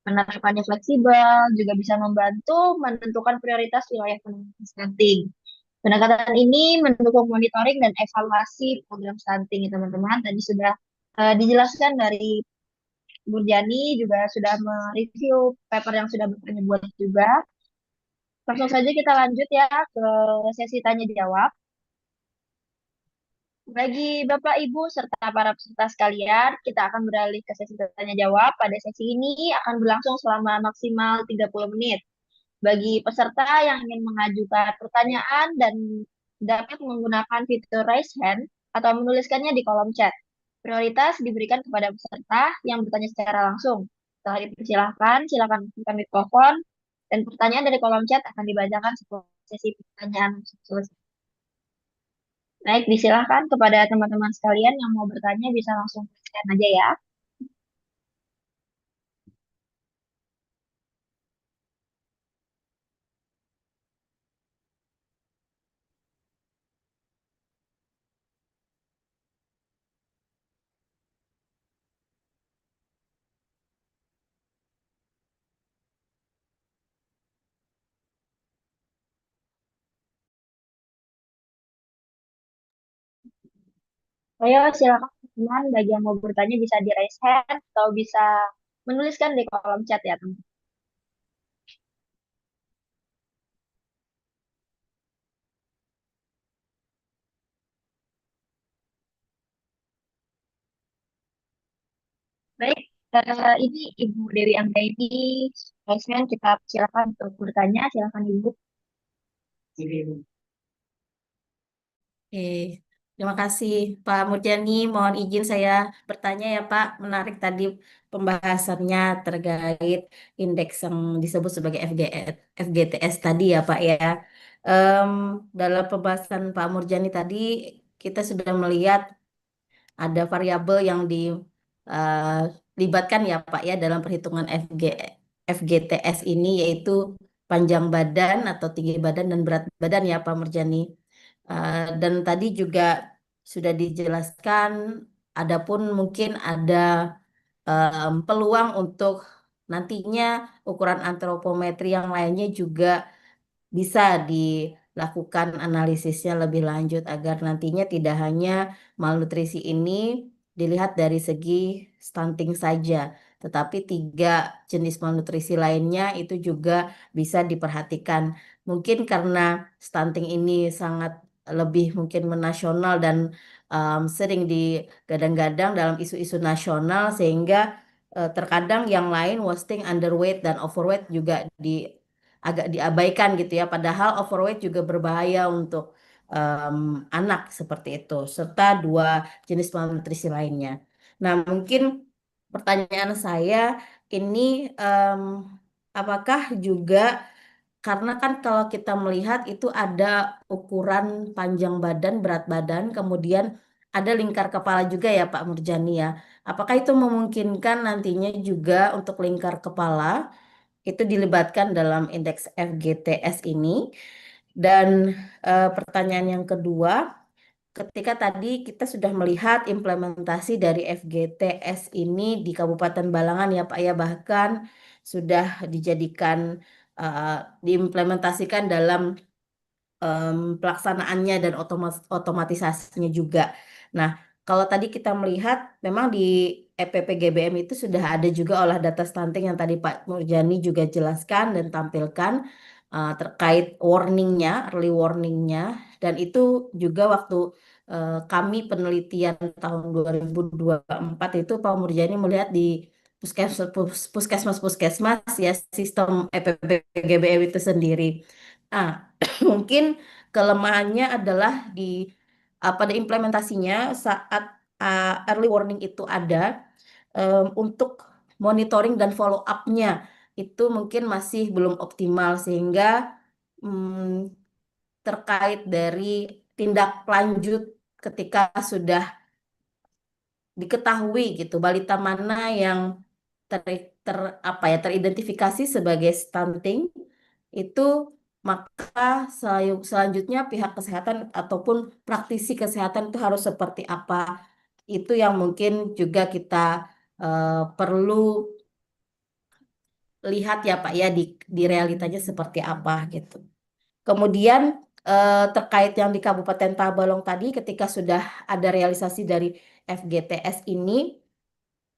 penerapannya fleksibel, juga bisa membantu menentukan prioritas wilayah penanganan stunting. Pendekatan ini mendukung monitoring dan evaluasi program stunting, ya, teman-teman. Tadi sudah dijelaskan dari Burjani, juga sudah mereview paper yang sudah bertanya buat juga. Langsung saja kita lanjut ya ke sesi tanya jawab. Bagi Bapak, Ibu, serta para peserta sekalian, kita akan beralih ke sesi tanya jawab. Pada sesi ini akan berlangsung selama maksimal 30 menit. Bagi peserta yang ingin mengajukan pertanyaan dan dapat menggunakan fitur raise hand atau menuliskannya di kolom chat. Prioritas diberikan kepada peserta yang bertanya secara langsung. Setelah dipersilahkan, silakan aktifkan mikrofon dan pertanyaan dari kolom chat akan dibacakan setelah sesi pertanyaan selesai. Baik, disilahkan kepada teman-teman sekalian yang mau bertanya bisa langsung tuliskan aja ya. Ayo, silakan teman bagi yang mau bertanya bisa di raise hand atau bisa menuliskan di kolom chat ya, teman. Baik, ini Ibu Dewi Anggraini, raise hand, kita silakan untuk bertanya, silakan Ibu. Oke. Terima kasih Pak Murjani. Mohon izin saya bertanya ya Pak. Menarik tadi pembahasannya terkait indeks yang disebut sebagai FGTS tadi ya Pak ya. Em, dalam pembahasan Pak Murjani tadi kita sudah melihat ada variabel yang dilibatkan ya Pak ya dalam perhitungan FGTS ini, yaitu panjang badan atau tinggi badan dan berat badan ya Pak Murjani. Dan tadi juga sudah dijelaskan, adapun mungkin ada peluang untuk nantinya ukuran antropometri yang lainnya juga bisa dilakukan analisisnya lebih lanjut agar nantinya tidak hanya malnutrisi ini dilihat dari segi stunting saja, tetapi tiga jenis malnutrisi lainnya itu juga bisa diperhatikan. Mungkin karena stunting ini sangat lebih mungkin menasional dan sering digadang-gadang dalam isu-isu nasional, sehingga terkadang yang lain wasting, underweight, dan overweight juga agak diabaikan gitu ya. Padahal overweight juga berbahaya untuk anak seperti itu, serta dua jenis malnutrisi lainnya. Nah, mungkin pertanyaan saya ini, apakah juga karena kan kalau kita melihat itu ada ukuran panjang badan, berat badan, kemudian ada lingkar kepala juga ya Pak Murjani ya. Apakah itu memungkinkan nantinya juga untuk lingkar kepala itu dilibatkan dalam indeks FGTS ini? Dan pertanyaan yang kedua, ketika tadi kita sudah melihat implementasi dari FGTS ini di Kabupaten Balangan ya Pak ya, bahkan sudah dijadikan eh, diimplementasikan dalam pelaksanaannya dan otomatisasinya juga. Nah, kalau tadi kita melihat memang di EPPGBM itu sudah ada juga olah data stunting yang tadi Pak Murjani juga jelaskan dan tampilkan terkait warningnya, early warningnya, dan itu juga waktu kami penelitian tahun 2024 itu Pak Murjani melihat di puskesmas-puskesmas ya sistem EPPGBM itu sendiri. Ah, mungkin kelemahannya adalah di pada implementasinya saat early warning itu ada, untuk monitoring dan follow up-nya itu mungkin masih belum optimal, sehingga mm, terkait dari tindak lanjut ketika sudah diketahui gitu balita mana yang ter, teridentifikasi sebagai stunting itu, maka selanjutnya pihak kesehatan ataupun praktisi kesehatan itu harus seperti apa. Itu yang mungkin juga kita perlu lihat ya Pak ya di realitanya seperti apa gitu. Kemudian terkait yang di Kabupaten Tabalong tadi, ketika sudah ada realisasi dari FGTS ini,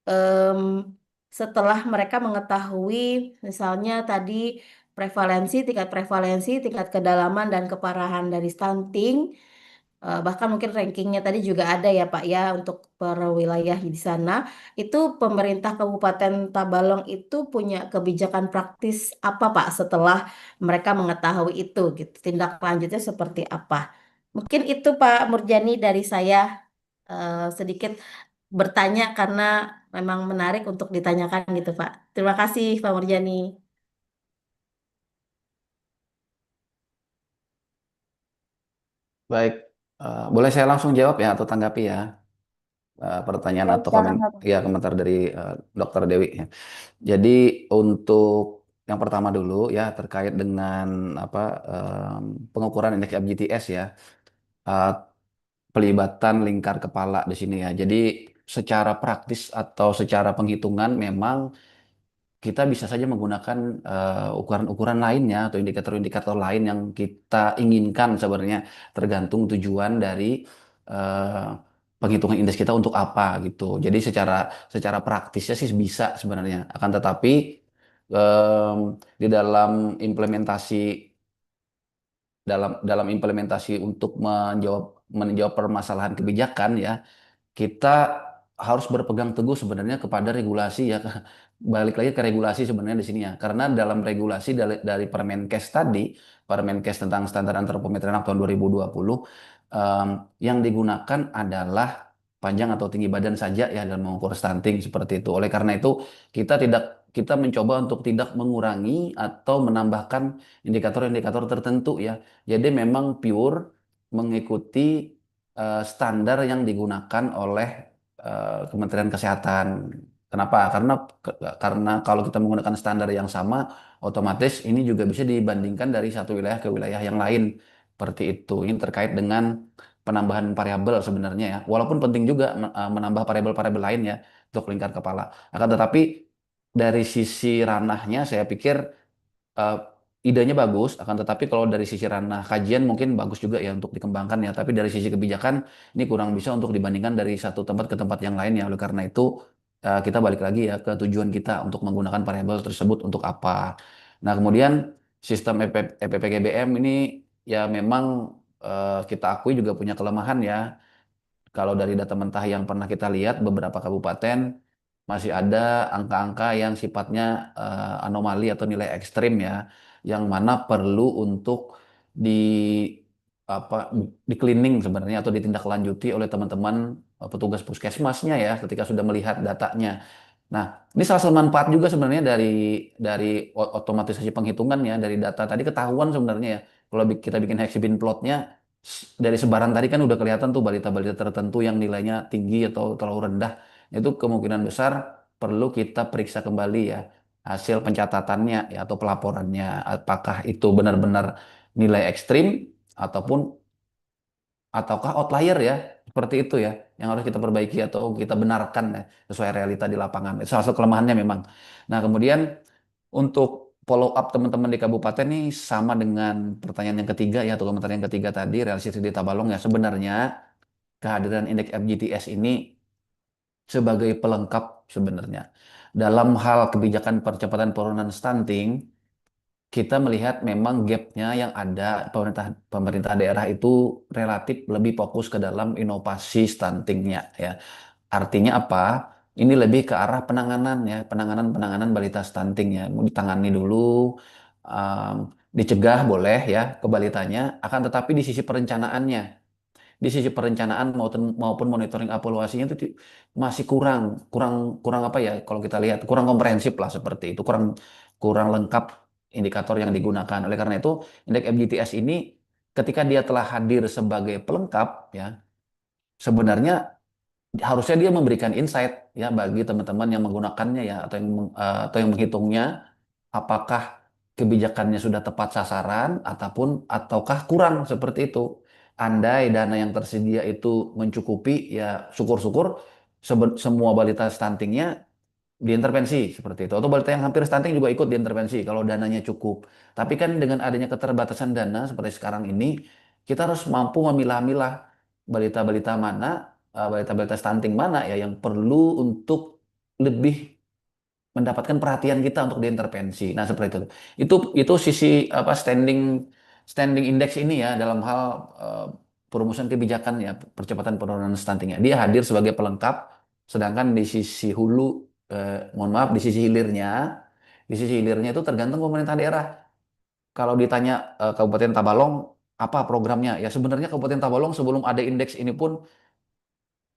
em, setelah mereka mengetahui misalnya tadi tingkat prevalensi, tingkat kedalaman dan keparahan dari stunting, bahkan mungkin rankingnya tadi juga ada ya Pak ya untuk per wilayah di sana, itu pemerintah Kabupaten Tabalong itu punya kebijakan praktis apa Pak setelah mereka mengetahui itu gitu, tindak lanjutnya seperti apa? Mungkin itu Pak Murjani dari saya, sedikit bertanya karena memang menarik untuk ditanyakan gitu Pak. Terima kasih Pak Murjani. Baik, boleh saya langsung jawab ya atau tanggapi ya pertanyaan Ya, atau silakan Bapak. ya komentar dari Dokter Dewi ya. Jadi untuk yang pertama dulu ya terkait dengan apa pengukuran indeks FGTS ya. eh, Pelibatan lingkar kepala di sini ya. Jadi secara praktis atau secara penghitungan memang kita bisa saja menggunakan ukuran-ukuran lainnya atau indikator-indikator lain yang kita inginkan sebenarnya tergantung tujuan dari eh, penghitungan indeks kita untuk apa gitu. Jadi secara secara praktisnya sih bisa sebenarnya. Akan tetapi em, di dalam implementasi untuk menjawab permasalahan kebijakan ya kita harus berpegang teguh sebenarnya kepada regulasi ya. Balik lagi ke regulasi sebenarnya di sini ya. Karena dalam regulasi dari Permenkes tadi, Permenkes tentang standar antropometri anak tahun 2020, yang digunakan adalah panjang atau tinggi badan saja ya dalam mengukur stunting seperti itu. Oleh karena itu kita mencoba untuk tidak mengurangi atau menambahkan indikator-indikator tertentu ya. Jadi memang pure mengikuti standar yang digunakan oleh Kementerian Kesehatan. Kenapa? Karena kalau kita menggunakan standar yang sama, otomatis ini juga bisa dibandingkan dari satu wilayah ke wilayah yang lain. Seperti itu. Ini terkait dengan penambahan variabel sebenarnya ya. Walaupun penting juga menambah variabel-variabel lain ya untuk lingkar kepala. Akan tetapi dari sisi ranahnya saya pikir eh, idenya bagus, akan tetapi kalau dari sisi ranah kajian mungkin bagus juga ya untuk dikembangkan ya. Tapi dari sisi kebijakan ini kurang bisa untuk dibandingkan dari satu tempat ke tempat yang lain ya. Oleh karena itu kita balik lagi ya ke tujuan kita untuk menggunakan variabel tersebut untuk apa. Nah kemudian sistem EPPGBM ini ya memang kita akui juga punya kelemahan ya. Kalau dari data mentah yang pernah kita lihat beberapa kabupaten masih ada angka-angka yang sifatnya anomali atau nilai ekstrim ya, yang mana perlu untuk di apa di cleaning sebenarnya atau ditindaklanjuti oleh teman-teman petugas puskesmasnya ya ketika sudah melihat datanya. Nah, ini salah satu manfaat juga sebenarnya dari otomatisasi penghitungan ya dari data tadi ketahuan sebenarnya ya. Kalau kita bikin Hexbin plotnya dari sebaran tadi kan udah kelihatan tuh balita-balita tertentu yang nilainya tinggi atau terlalu rendah. Itu kemungkinan besar perlu kita periksa kembali ya hasil pencatatannya ya atau pelaporannya apakah itu benar-benar nilai ekstrim ataupun ataukah outlier ya seperti itu ya yang harus kita perbaiki atau kita benarkan ya sesuai realita di lapangan. Itu salah satu kelemahannya memang. Nah, kemudian untuk follow up teman-teman di kabupaten nih sama dengan pertanyaan yang ketiga ya atau komentar yang ketiga tadi realisasi di Tabalong ya sebenarnya kehadiran indeks FGTS ini sebagai pelengkap sebenarnya. Dalam hal kebijakan percepatan penurunan stunting, kita melihat memang gapnya yang ada pemerintah pemerintah daerah itu relatif lebih fokus ke dalam inovasi stuntingnya ya. Artinya apa? Ini lebih ke arah penanganan ya, penanganan balita stunting ya. Mau ditangani dulu, um, dicegah boleh ya ke balitanya, akan tetapi di sisi perencanaannya di sisi perencanaan maupun monitoring evaluasinya itu masih kurang kurang kurang apa ya kalau kita lihat kurang komprehensif lah seperti itu kurang kurang lengkap indikator yang digunakan. Oleh karena itu indeks FGTS ini ketika dia telah hadir sebagai pelengkap ya sebenarnya harusnya dia memberikan insight ya bagi teman-teman yang menggunakannya ya atau yang menghitungnya apakah kebijakannya sudah tepat sasaran ataukah kurang seperti itu. Andai dana yang tersedia itu mencukupi ya syukur-syukur semua balita stuntingnya diintervensi seperti itu. Atau balita yang hampir stunting juga ikut diintervensi kalau dananya cukup. Tapi kan dengan adanya keterbatasan dana seperti sekarang ini, kita harus mampu memilah-milah balita-balita mana, balita-balita stunting mana ya yang perlu untuk lebih mendapatkan perhatian kita untuk diintervensi. Nah, seperti itu. Itu sisi apa standing index ini ya dalam hal eh, perumusan kebijakan ya percepatan penurunan stuntingnya. Dia hadir sebagai pelengkap, sedangkan di sisi hulu, mohon maaf, di sisi hilirnya itu tergantung pemerintah daerah. Kalau ditanya Kabupaten Tabalong apa programnya? Ya sebenarnya Kabupaten Tabalong sebelum ada indeks ini pun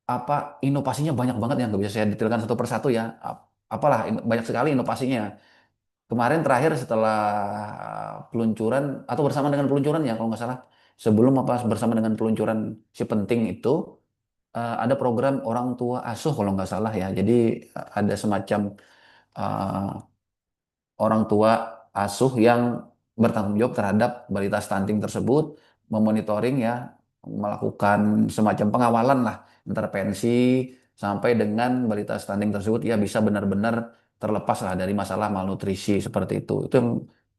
apa inovasinya banyak banget yang nggak bisa saya detailkan satu persatu ya. Apalah banyak sekali inovasinya. Kemarin terakhir setelah peluncuran atau bersama dengan peluncuran ya kalau nggak salah sebelum apa bersama dengan peluncuran si penting itu ada program orang tua asuh kalau nggak salah ya. Jadi ada semacam eh, orang tua asuh yang bertanggung jawab terhadap balita stunting tersebut, memonitoring ya, melakukan semacam pengawalan lah, intervensi sampai dengan balita stunting tersebut ya bisa benar-benar terlepas lah dari masalah malnutrisi seperti itu. Itu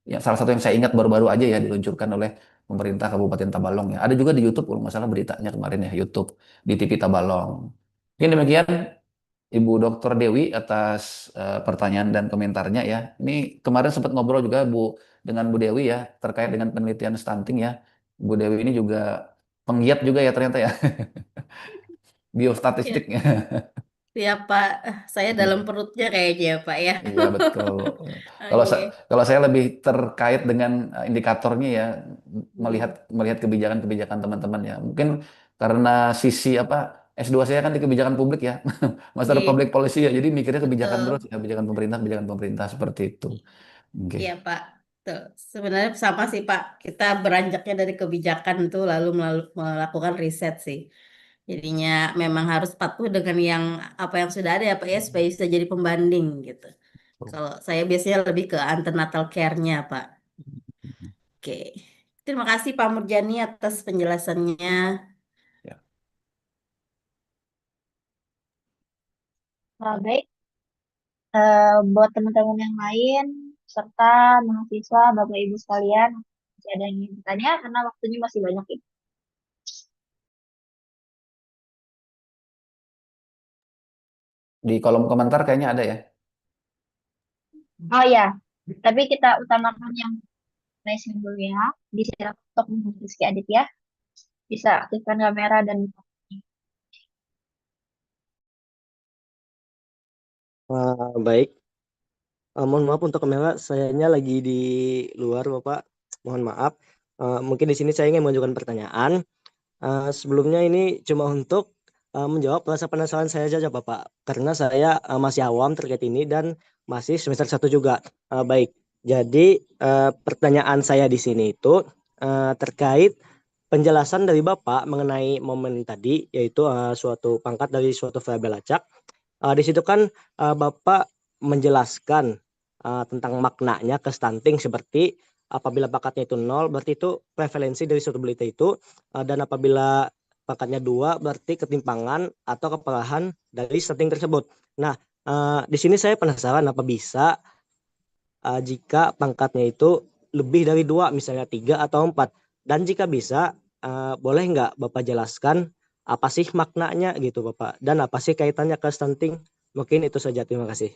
yang salah satu yang saya ingat baru-baru aja ya diluncurkan oleh pemerintah Kabupaten Tabalong ya. Ada juga di YouTube kalau nggak salah beritanya kemarin ya YouTube di TV Tabalong. Mungkin demikian Ibu Dr. Dewi atas pertanyaan dan komentarnya ya. Ini kemarin sempat ngobrol juga dengan Bu Dewi ya terkait dengan penelitian stunting ya. Bu Dewi ini juga penggiat juga ya ternyata ya Ya, biostatistiknya. ya Pak, saya dalam perutnya kayaknya ya Pak ya. Iya betul. Kalau Oke. kalau saya lebih terkait dengan indikatornya ya melihat melihat kebijakan-kebijakan teman-teman ya. Mungkin karena sisi apa S2 saya kan di kebijakan publik ya, Master Iya, Public Policy ya. Jadi mikirnya kebijakan terus betul. ya, kebijakan pemerintah seperti itu. Oke. Iya, Pak. Tuh, sebenarnya sama sih, Pak. Kita beranjaknya dari kebijakan itu lalu melakukan riset sih. Jadinya memang harus patuh dengan yang apa yang sudah ada ya, Pak ya, supaya bisa jadi pembanding gitu. Kalau saya biasanya lebih ke antenatal care-nya, Pak. Oke. Terima kasih Pak Murjani atas penjelasannya. Ya. Baik, buat teman-teman yang lain, serta mahasiswa, Bapak Ibu sekalian, masih ada yang ingin bertanya karena waktunya masih banyak ini. Di kolom komentar kayaknya ada ya. Oh ya, tapi kita utamakan yang raising dulu ya. Disilakan untuk Rizky Aditya, bisa aktifkan kamera dan mikrofonnya. Baik, mohon maaf untuk kamera, sayanya lagi di luar, Bapak. Mohon maaf. Mungkin di sini saya ingin mengajukan pertanyaan. Sebelumnya ini cuma untuk menjawab rasa penasaran saya saja, Bapak. Karena saya masih awam terkait ini dan masih semester 1 juga. Baik, jadi pertanyaan saya di sini itu terkait penjelasan dari Bapak mengenai momen tadi, yaitu suatu pangkat dari suatu variabel acak. Di situ kan Bapak menjelaskan tentang maknanya ke stunting seperti apabila pangkatnya itu 0 berarti itu prevalensi dari suatu berita itu, dan apabila pangkatnya 2 berarti ketimpangan atau keparahan dari stunting tersebut. Nah, di sini saya penasaran apa bisa jika pangkatnya itu lebih dari 2 misalnya 3 atau 4, dan jika bisa boleh nggak Bapak jelaskan apa sih maknanya gitu Bapak, dan apa sih kaitannya ke stunting? Mungkin itu saja, terima kasih.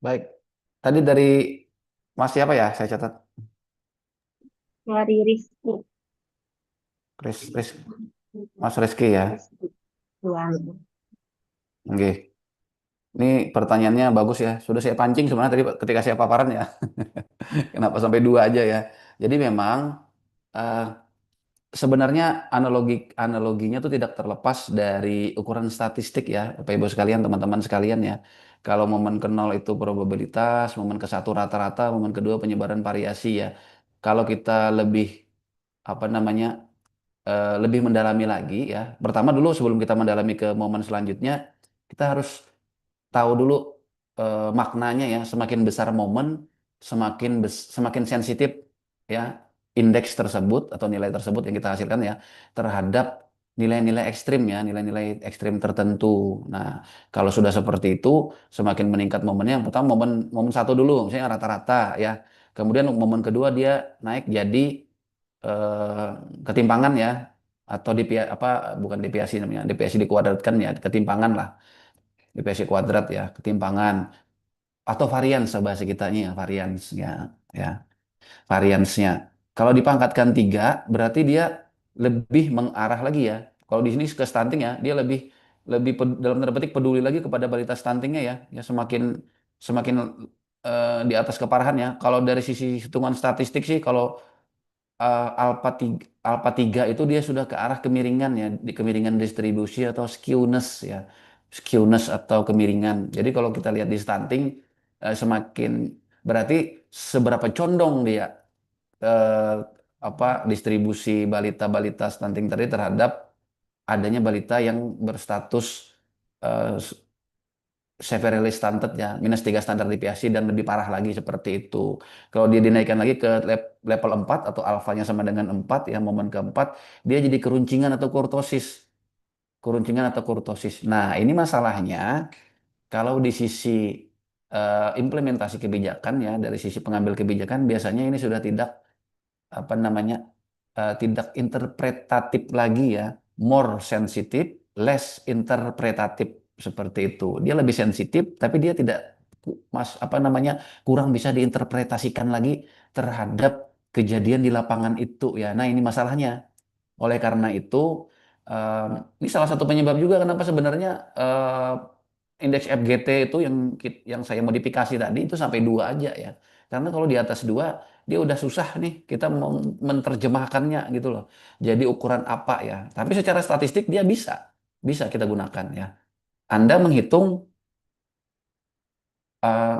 Baik. Tadi dari Mas siapa ya? Saya catat. Dari Rizky. Mas Rizky ya. Tuan. Oke. Ini pertanyaannya bagus ya. Sudah saya pancing sebenarnya tadi ketika saya paparan ya. Kenapa sampai 2 aja ya? Jadi memang eh, sebenarnya analoginya tuh tidak terlepas dari ukuran statistik ya, Bapak Ibu sekalian, teman-teman sekalian ya. Kalau momen ke 0 itu probabilitas, momen ke 1 rata-rata, momen kedua penyebaran variasi ya. Kalau kita lebih apa namanya lebih mendalami lagi ya. Pertama dulu sebelum kita mendalami ke momen selanjutnya, kita harus tahu dulu maknanya ya. Semakin besar momen, semakin sensitif ya indeks tersebut atau nilai tersebut yang kita hasilkan ya terhadap nilai-nilai ekstrim ya, nilai-nilai ekstrim tertentu. Nah, kalau sudah seperti itu, semakin meningkat momennya. Yang pertama momen momen 1 dulu, misalnya rata-rata ya. Kemudian momen kedua dia naik jadi eh, ketimpangan ya, atau apa bukan deviasi namanya, deviasi dikuadratkan ya, ketimpangan lah, deviasi kuadrat ya, ketimpangan atau varians bahasa kitanya ya, varians ya, variansnya. Kalau dipangkatkan 3 berarti dia lebih mengarah lagi ya. Kalau di sini ke stunting ya, dia lebih lebih dalam tanda petik peduli lagi kepada balita stuntingnya ya, ya semakin semakin di atas keparahan ya. Kalau dari sisi hitungan statistik sih, kalau alpha 3 itu dia sudah ke arah kemiringan ya, di kemiringan distribusi atau skewness ya. Skewness atau kemiringan. Jadi kalau kita lihat di stunting semakin berarti seberapa condong dia eh, apa distribusi balita-balita stunting tadi terhadap adanya balita yang berstatus eh, severely stunted ya, -3 standar deviasi dan lebih parah lagi seperti itu. Kalau dia dinaikkan lagi ke level 4 atau alfanya sama dengan 4 ya, momen keempat, dia jadi keruncingan atau kurtosis. Keruncingan atau kurtosis. Nah, ini masalahnya kalau di sisi implementasi kebijakan ya, dari sisi pengambil kebijakan biasanya ini sudah tidak apa namanya tidak interpretatif lagi ya, more sensitif, less interpretatif seperti itu. Dia lebih sensitif, tapi dia tidak apa namanya kurang bisa diinterpretasikan lagi terhadap kejadian di lapangan itu ya. Nah ini masalahnya. Oleh karena itu Ini salah satu penyebab juga kenapa sebenarnya indeks FGT itu yang saya modifikasi tadi itu sampai 2 aja ya. Karena kalau di atas 2 dia udah susah nih kita mau menerjemahkannya gitu loh. Jadi ukuran apa ya. Tapi secara statistik dia bisa kita gunakan ya. Anda menghitung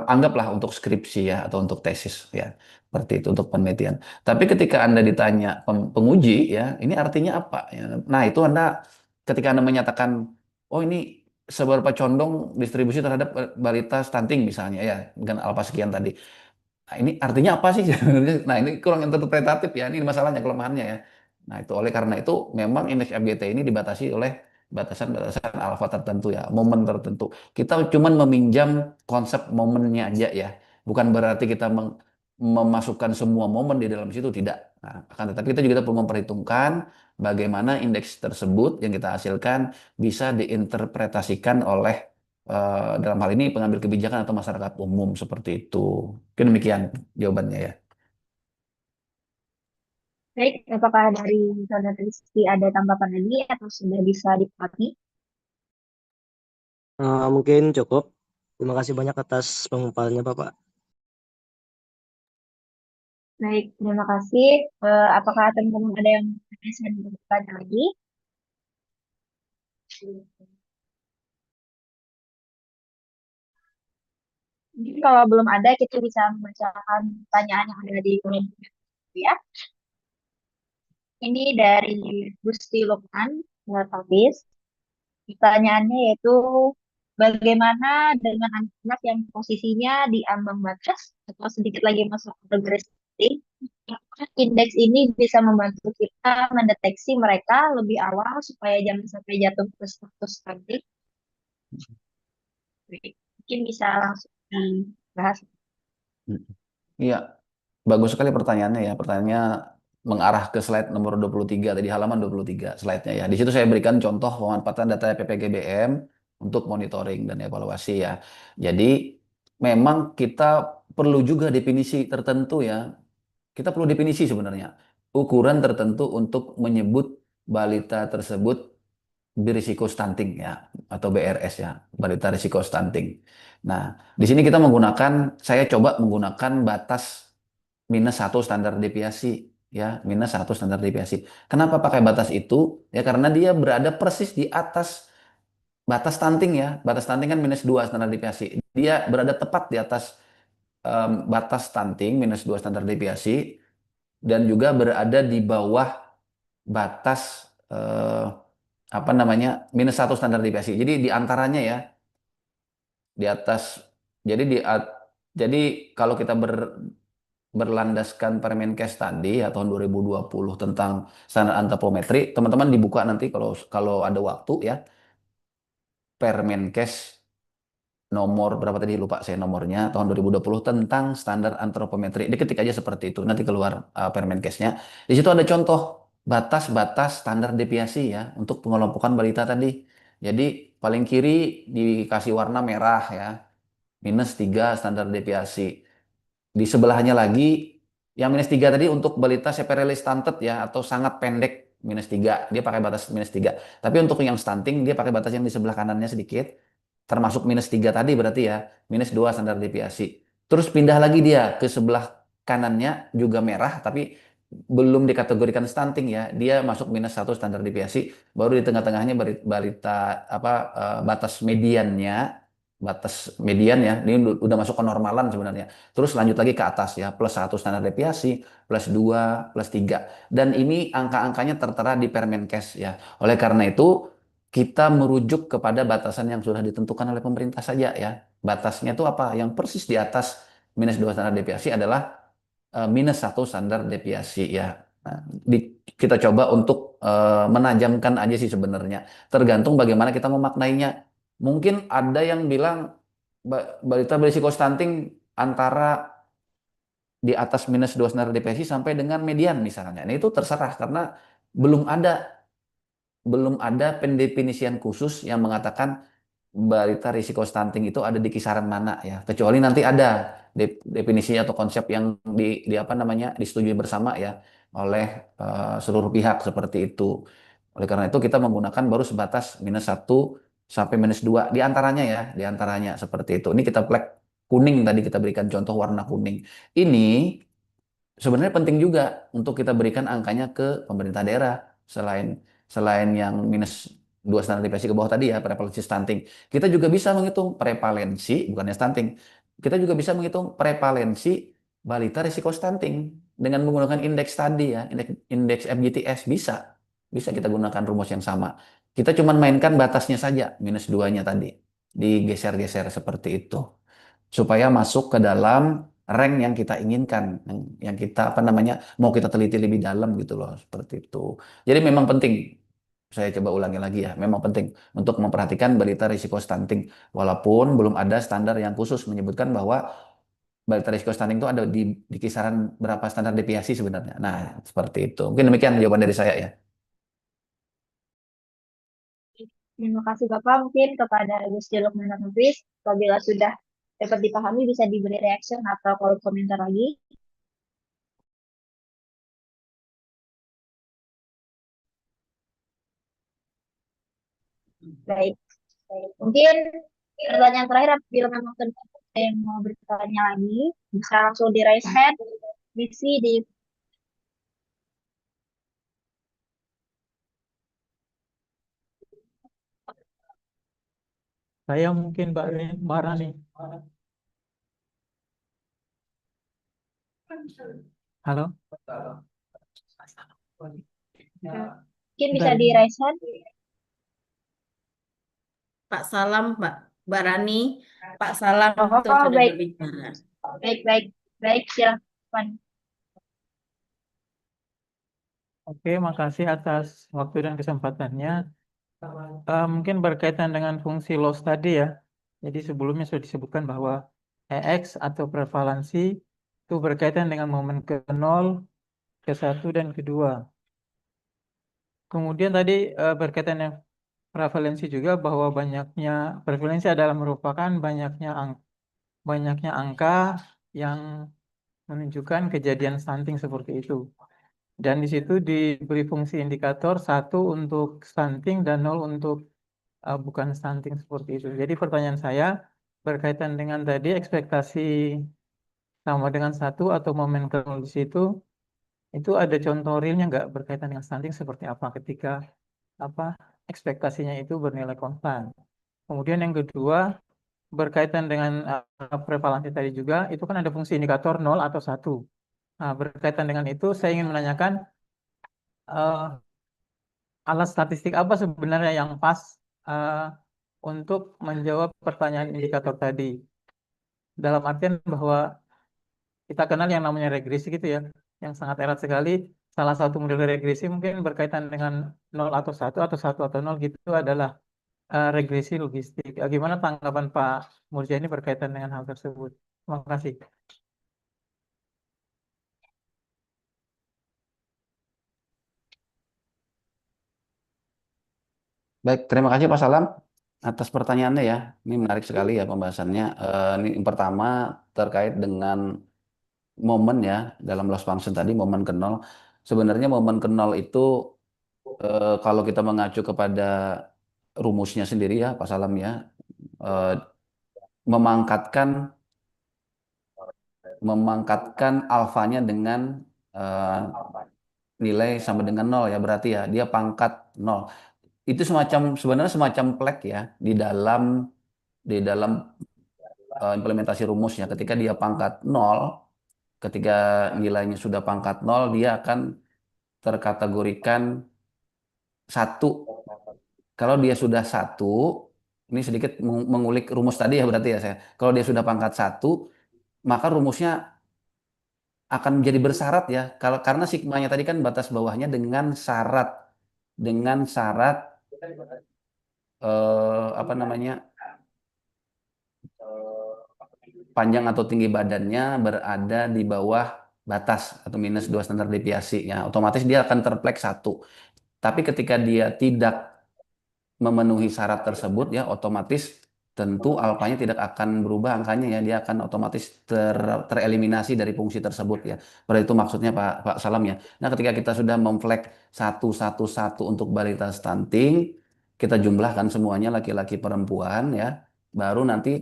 anggaplah untuk skripsi ya atau untuk tesis ya seperti itu untuk penelitian. Tapi ketika Anda ditanya penguji ya, ini artinya apa ya? Nah, itu Anda ketika Anda menyatakan oh ini seberapa condong distribusi terhadap balita stunting misalnya ya dengan alfa sekian tadi. Nah, ini artinya apa sih sebenarnya? Nah, ini kurang interpretatif ya. Ini masalahnya, kelemahannya ya. Nah, itu oleh karena itu memang indeks FGT ini dibatasi oleh batasan-batasan alfa tertentu ya, momen tertentu. Kita cuma meminjam konsep momennya aja ya. Bukan berarti kita memasukkan semua momen di dalam situ, tidak. Nah, akan tetapi kita juga perlu memperhitungkan bagaimana indeks tersebut yang kita hasilkan bisa diinterpretasikan oleh dalam hal ini pengambil kebijakan atau masyarakat umum seperti itu. Mungkin demikian jawabannya ya. Baik, apakah dari Saudara Rizky ada tanggapan lagi atau sudah bisa dipahami? Mungkin cukup. Terima kasih banyak atas pengumpulannya, Bapak. Baik, terima kasih. Apakah teman-teman ada yang bisa bertanya lagi? Mungkin kalau belum ada, kita bisa membacakan pertanyaan yang ada di kolom chat ya. Ini dari Gusti Lukman, Tabis. Pertanyaannya yaitu, bagaimana dengan anak-anak yang posisinya di ambang batas atau sedikit lagi masuk ke garis stunting? Apakah indeks ini bisa membantu kita mendeteksi mereka lebih awal supaya jangan sampai jatuh ke status stunting? Mungkin bisa langsung dibahas. Iya, bagus sekali pertanyaannya ya. Pertanyaannya mengarah ke slide nomor 23 tadi halaman 23 slide-nya ya. Di situ saya berikan contoh pemanfaatan data PPGBM untuk monitoring dan evaluasi ya. Jadi memang kita perlu juga definisi tertentu ya. Kita perlu definisi sebenarnya. Ukuran tertentu untuk menyebut balita tersebut berisiko stunting ya atau BRS ya, balita risiko stunting. Nah, di sini kita menggunakan, saya coba menggunakan batas -1 standar deviasi ya, -1 standar deviasi. Kenapa pakai batas itu? Ya karena dia berada persis di atas batas stunting ya. Batas stunting kan -2 standar deviasi. Dia berada tepat di atas batas stunting -2 standar deviasi dan juga berada di bawah batas apa namanya -1 standar deviasi. Jadi di antaranya ya di atas. Jadi jadi kalau kita berlandaskan Permenkes tadi ya tahun 2020 tentang standar antropometri, teman-teman dibuka nanti kalau kalau ada waktu ya Permenkes nomor berapa tadi lupa saya nomornya tahun 2020 tentang standar antropometri. Diketik aja seperti itu nanti keluar Permenkesnya. Di situ ada contoh batas-batas standar deviasi ya untuk pengelompokan balita tadi. Jadi paling kiri dikasih warna merah ya, -3 standar deviasi. Di sebelahnya lagi yang -3 tadi untuk balita severely stunted ya atau sangat pendek -3. Dia pakai batas -3. Tapi untuk yang stunting dia pakai batas yang di sebelah kanannya sedikit. Termasuk -3 tadi berarti ya -2 standar deviasi. Terus pindah lagi dia ke sebelah kanannya juga merah tapi belum dikategorikan stunting ya. Dia masuk -1 standar deviasi. Baru di tengah-tengahnya balita apa batas mediannya ya, ini udah masuk ke normalan sebenarnya. Terus lanjut lagi ke atas ya, +1 standar deviasi, +2, +3. Dan ini angka-angkanya tertera di Permenkes ya. Oleh karena itu, kita merujuk kepada batasan yang sudah ditentukan oleh pemerintah saja ya. Batasnya itu apa? Yang persis di atas -2 standar deviasi adalah -1 standar deviasi ya. Nah, kita coba untuk menajamkan aja sih sebenarnya. Tergantung bagaimana kita memaknainya. Mungkin ada yang bilang balita berisiko stunting antara di atas -2 standar deviasi sampai dengan median misalnya. Nah itu terserah karena belum ada pendefinisian khusus yang mengatakan balita risiko stunting itu ada di kisaran mana ya. Kecuali nanti ada definisi atau konsep yang di apa namanya disetujui bersama ya oleh seluruh pihak seperti itu. Oleh karena itu kita menggunakan baru sebatas -1 sampai -2 di antaranya ya, di antaranya seperti itu. Ini kita flag kuning tadi kita berikan contoh warna kuning. Ini sebenarnya penting juga untuk kita berikan angkanya ke pemerintah daerah selain selain yang -2 standar deviasi ke bawah tadi ya prevalensi stunting. Kita juga bisa menghitung prevalensi bukannya stunting. Kita juga bisa menghitung prevalensi balita risiko stunting dengan menggunakan indeks tadi ya, indeks FGTS bisa. Bisa kita gunakan rumus yang sama. Kita cuma mainkan batasnya saja -2-nya tadi. Digeser-geser seperti itu supaya masuk ke dalam rank yang kita inginkan, yang kita apa namanya mau kita teliti lebih dalam gitu loh, seperti itu. Jadi memang penting, saya coba ulangi lagi ya, memang penting untuk memperhatikan balita risiko stunting, walaupun belum ada standar yang khusus menyebutkan bahwa balita risiko stunting itu ada di kisaran berapa standar deviasi sebenarnya. Nah, seperti itu. Mungkin demikian jawaban dari saya ya. Terima kasih Bapak. Mungkin kepada Gusti Lukman dan Nufis, apabila sudah dapat dipahami bisa diberi reaction atau kolom komentar lagi. Baik. Mungkin pertanyaan terakhir apabila memang ada yang mau bertanya lagi, bisa langsung di raise hand, di Saya mungkin Mbak Rani. Halo? mungkin bisa Dan di raise hand. Pak Salam, Mbak Rani, Pak Salam itu Oh, sudah baik. berbicara. Baik, baik. Baik, silakan. oke, makasih atas waktu dan kesempatannya. Mungkin berkaitan dengan fungsi loss tadi ya. Jadi sebelumnya sudah disebutkan bahwa EX atau prevalensi itu berkaitan dengan momen ke-0, ke-1, dan ke-2. Kemudian tadi berkaitan dengan prevalensi juga bahwa prevalensi adalah merupakan banyaknya angka yang menunjukkan kejadian stunting seperti itu. Dan di situ diberi fungsi indikator 1 untuk stunting dan 0 untuk bukan stunting seperti itu. Jadi pertanyaan saya berkaitan dengan tadi ekspektasi sama dengan 1 atau momen ke-0 di situ, itu ada contoh realnya nggak berkaitan dengan stunting seperti apa ketika ekspektasinya itu bernilai konstan. Kemudian yang kedua berkaitan dengan prevalensi tadi juga, itu kan ada fungsi indikator 0 atau 1. Nah, berkaitan dengan itu saya ingin menanyakan eh, alat statistik apa sebenarnya yang pas eh, untuk menjawab pertanyaan indikator tadi. Dalam artian bahwa kita kenal yang namanya regresi gitu ya, yang sangat erat sekali. Salah satu model regresi mungkin berkaitan dengan 0 atau 1 atau 1 atau 0 gitu adalah regresi logistik. Gimana tanggapan Pak Murjani berkaitan dengan hal tersebut? Terima kasih. Baik, terima kasih Pak Salam atas pertanyaannya ya. Ini menarik sekali ya pembahasannya. Ini yang pertama terkait dengan momen ya dalam loss function tadi momen ke-0. Sebenarnya momen ke-0 itu kalau kita mengacu kepada rumusnya sendiri ya Pak Salam ya, eh, memangkatkan memangkatkan alfanya dengan eh, nilai sama dengan 0 ya berarti ya dia pangkat 0. Itu sebenarnya semacam flag ya di dalam implementasi rumusnya ketika dia pangkat 0, ketika nilainya sudah pangkat 0 dia akan terkategorikan 1. Kalau dia sudah 1, ini sedikit mengulik rumus tadi ya berarti ya saya. Kalau dia sudah pangkat 1, maka rumusnya akan menjadi bersyarat ya. Kalau karena sigmanya tadi kan batas bawahnya dengan syarat apa namanya panjang atau tinggi badannya berada di bawah batas atau -2 standar deviasi ya. Otomatis dia akan terplek 1. Tapi ketika dia tidak memenuhi syarat tersebut ya otomatis tentu alfanya tidak akan berubah angkanya ya, dia akan otomatis tereliminasi dari fungsi tersebut ya. Berarti itu maksudnya Pak Salam ya. Nah, ketika kita sudah memflag satu untuk balita stunting, kita jumlahkan semuanya laki-laki perempuan ya, baru nanti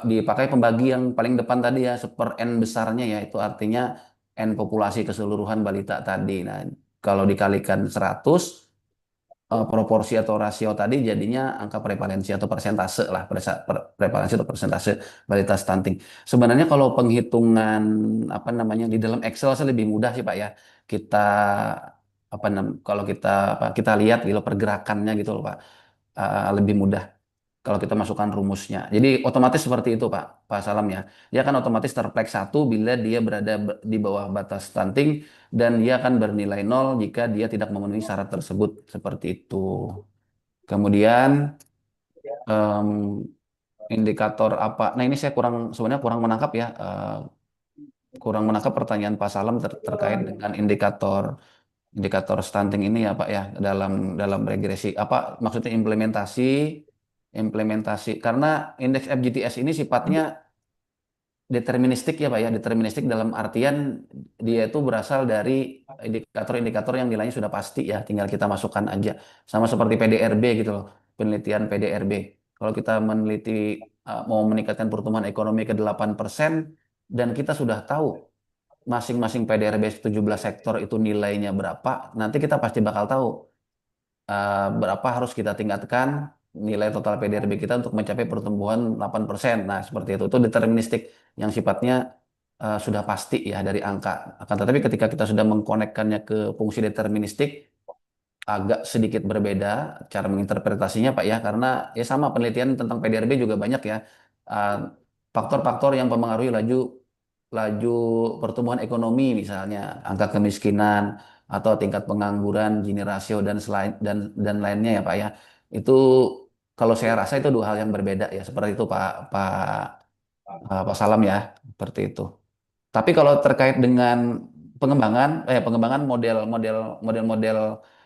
dipakai pembagi yang paling depan tadi ya, seper N besarnya ya, itu artinya N populasi keseluruhan balita tadi. Nah, kalau dikalikan 100, proporsi atau rasio tadi jadinya angka prevalensi atau persentase lah, prevalensi atau persentase balita stunting. Sebenarnya kalau penghitungan apa namanya di dalam Excel sih lebih mudah sih Pak ya. Kita kalau kita lihat gitu pergerakannya gitu loh Pak. Lebih mudah kalau kita masukkan rumusnya. Jadi otomatis seperti itu Pak Salam ya. Dia akan otomatis terflag 1 bila dia berada di bawah batas stunting dan dia akan bernilai 0 jika dia tidak memenuhi syarat tersebut seperti itu. Kemudian em, indikator apa? Nah ini saya sebenarnya kurang menangkap ya. Kurang menangkap pertanyaan Pak Salam terkait dengan indikator stunting ini ya Pak ya dalam regresi apa maksudnya implementasi karena indeks FGTS ini sifatnya deterministik ya Pak ya, deterministik dalam artian dia itu berasal dari indikator-indikator yang nilainya sudah pasti ya, tinggal kita masukkan aja. Sama seperti PDRB gitu loh, penelitian PDRB. Kalau kita meneliti mau meningkatkan pertumbuhan ekonomi ke 8% dan kita sudah tahu masing-masing PDRB 17 sektor itu nilainya berapa, nanti kita pasti bakal tahu berapa harus kita tingkatkan nilai total PDRB kita untuk mencapai pertumbuhan 8%. Nah, seperti itu. Itu deterministik yang sifatnya sudah pasti ya dari angka. Akan tetapi ketika kita sudah mengkonekkannya ke fungsi deterministik, agak sedikit berbeda cara menginterpretasinya Pak ya, karena ya sama penelitian tentang PDRB juga banyak ya. Uh, Faktor-faktor yang mempengaruhi laju laju pertumbuhan ekonomi misalnya angka kemiskinan atau tingkat pengangguran, Gini rasio dan selain dan lainnya ya Pak ya. Itu kalau saya rasa itu dua hal yang berbeda ya seperti itu Pak Pak Pak Salam ya seperti itu. Tapi kalau terkait dengan pengembangan model-model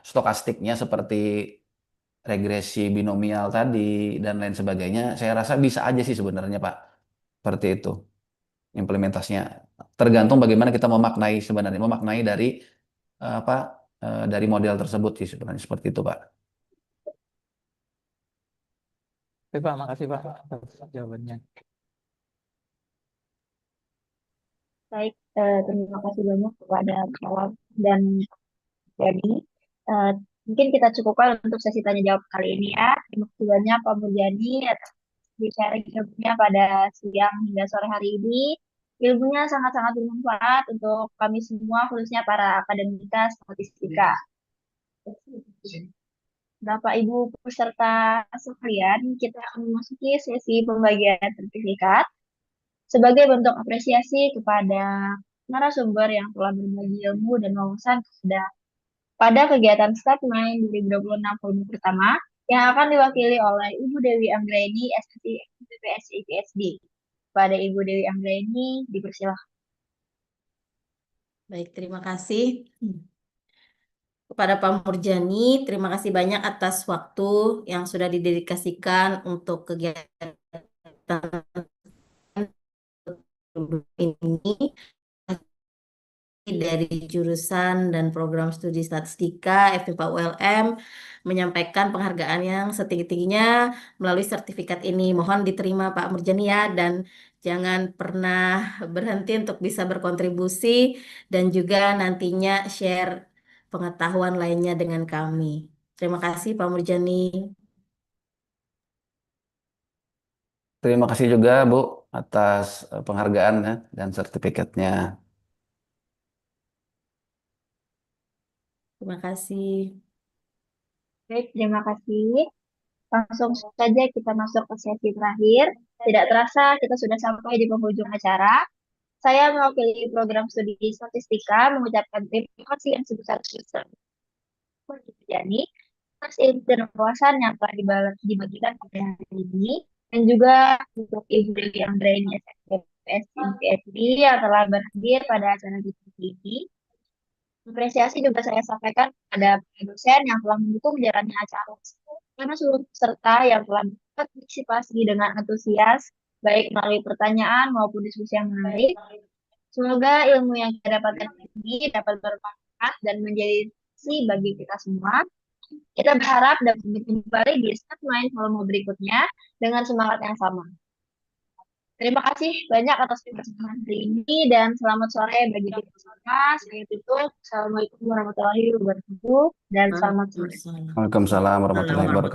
stokastiknya seperti regresi binomial tadi dan lain sebagainya, saya rasa bisa aja sih sebenarnya Pak. Seperti itu implementasinya. Tergantung bagaimana kita memaknai dari apa dari model tersebut sih sebenarnya seperti itu Pak. Oke Pak, makasih Pak atas jawabannya. Baik, terima kasih banyak kepada Salam dan jadi mungkin kita cukupkan untuk sesi tanya jawab kali ini ya. Terima kasih banyak Pak Murjani atas sharing ilmunya pada siang hingga sore hari ini. Ilmunya sangat-sangat bermanfaat untuk kami semua, khususnya para akademika statistika. Bapak Ibu peserta sekalian, kita akan memasuki sesi pembagian sertifikat sebagai bentuk apresiasi kepada narasumber yang telah berbagi ilmu dan wawasan pada kegiatan Startmind 2026 volume pertama yang akan diwakili oleh Ibu Dewi Anggraini, SSI PPSI PSD. Pada Ibu Dewi Anggraini, dipersilakan. Baik, terima kasih. Kepada Pak Murjani, terima kasih banyak atas waktu yang sudah didedikasikan untuk kegiatan ini dari jurusan dan program studi statistika FMIPA ULM menyampaikan penghargaan yang setinggi-tingginya melalui sertifikat ini. Mohon diterima Pak Murjani ya, dan jangan pernah berhenti untuk bisa berkontribusi dan juga nantinya share pengetahuan lainnya dengan kami. Terima kasih Pak Murjani. Terima kasih juga Bu atas penghargaan ya, dan sertifikatnya. Terima kasih. Baik, terima kasih. Langsung saja kita masuk ke sesi terakhir. Tidak terasa kita sudah sampai di penghujung acara. Saya mewakili program studi statistika mengucapkan terima kasih yang sebesar-besarnya Jadi, atas ilmu dan wawasan yang telah dibagikan pada hari ini, dan juga untuk Ibu Dewi Anggraini PSD yang telah berhadir pada acara kita ini. Apresiasi juga saya sampaikan kepada dosen yang telah mendukung jalannya acara tersebut. karena seluruh peserta yang telah berpartisipasi dengan antusias, baik melalui pertanyaan maupun diskusi yang menarik. Semoga ilmu yang kita dapatkan ini dapat bermanfaat dan menjadi inspirasi bagi kita semua. Kita berharap dapat bertemu kembali di Start Mind volume berikutnya dengan semangat yang sama. Terima kasih banyak atas kebersamaan hari ini dan selamat sore bagi kita semua. Saya tutup. Assalamualaikum warahmatullahi wabarakatuh dan selamat sore. Waalaikumsalam. Waalaikumsalam warahmatullahi Warahmatullahi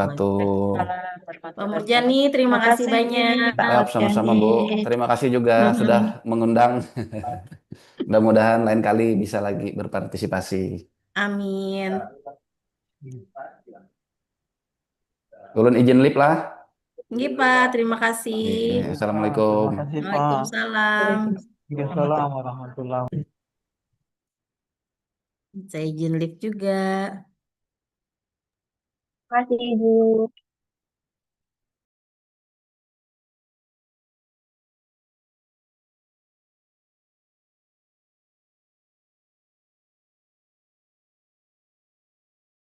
wabarakatuh. Pak Murjani, terima kasih banyak. Siap, sama-sama Bu. Terima kasih juga sudah mengundang. Mudah-mudahan lain kali bisa lagi berpartisipasi. Amin. Ulun izin lip lah. Nggih, Pak, terima kasih. Assalamualaikum. Terima kasih Pak. Waalaikumsalam. Waalaikumsalam warahmatullahi. Saya izin live juga. Terima kasih, Ibu.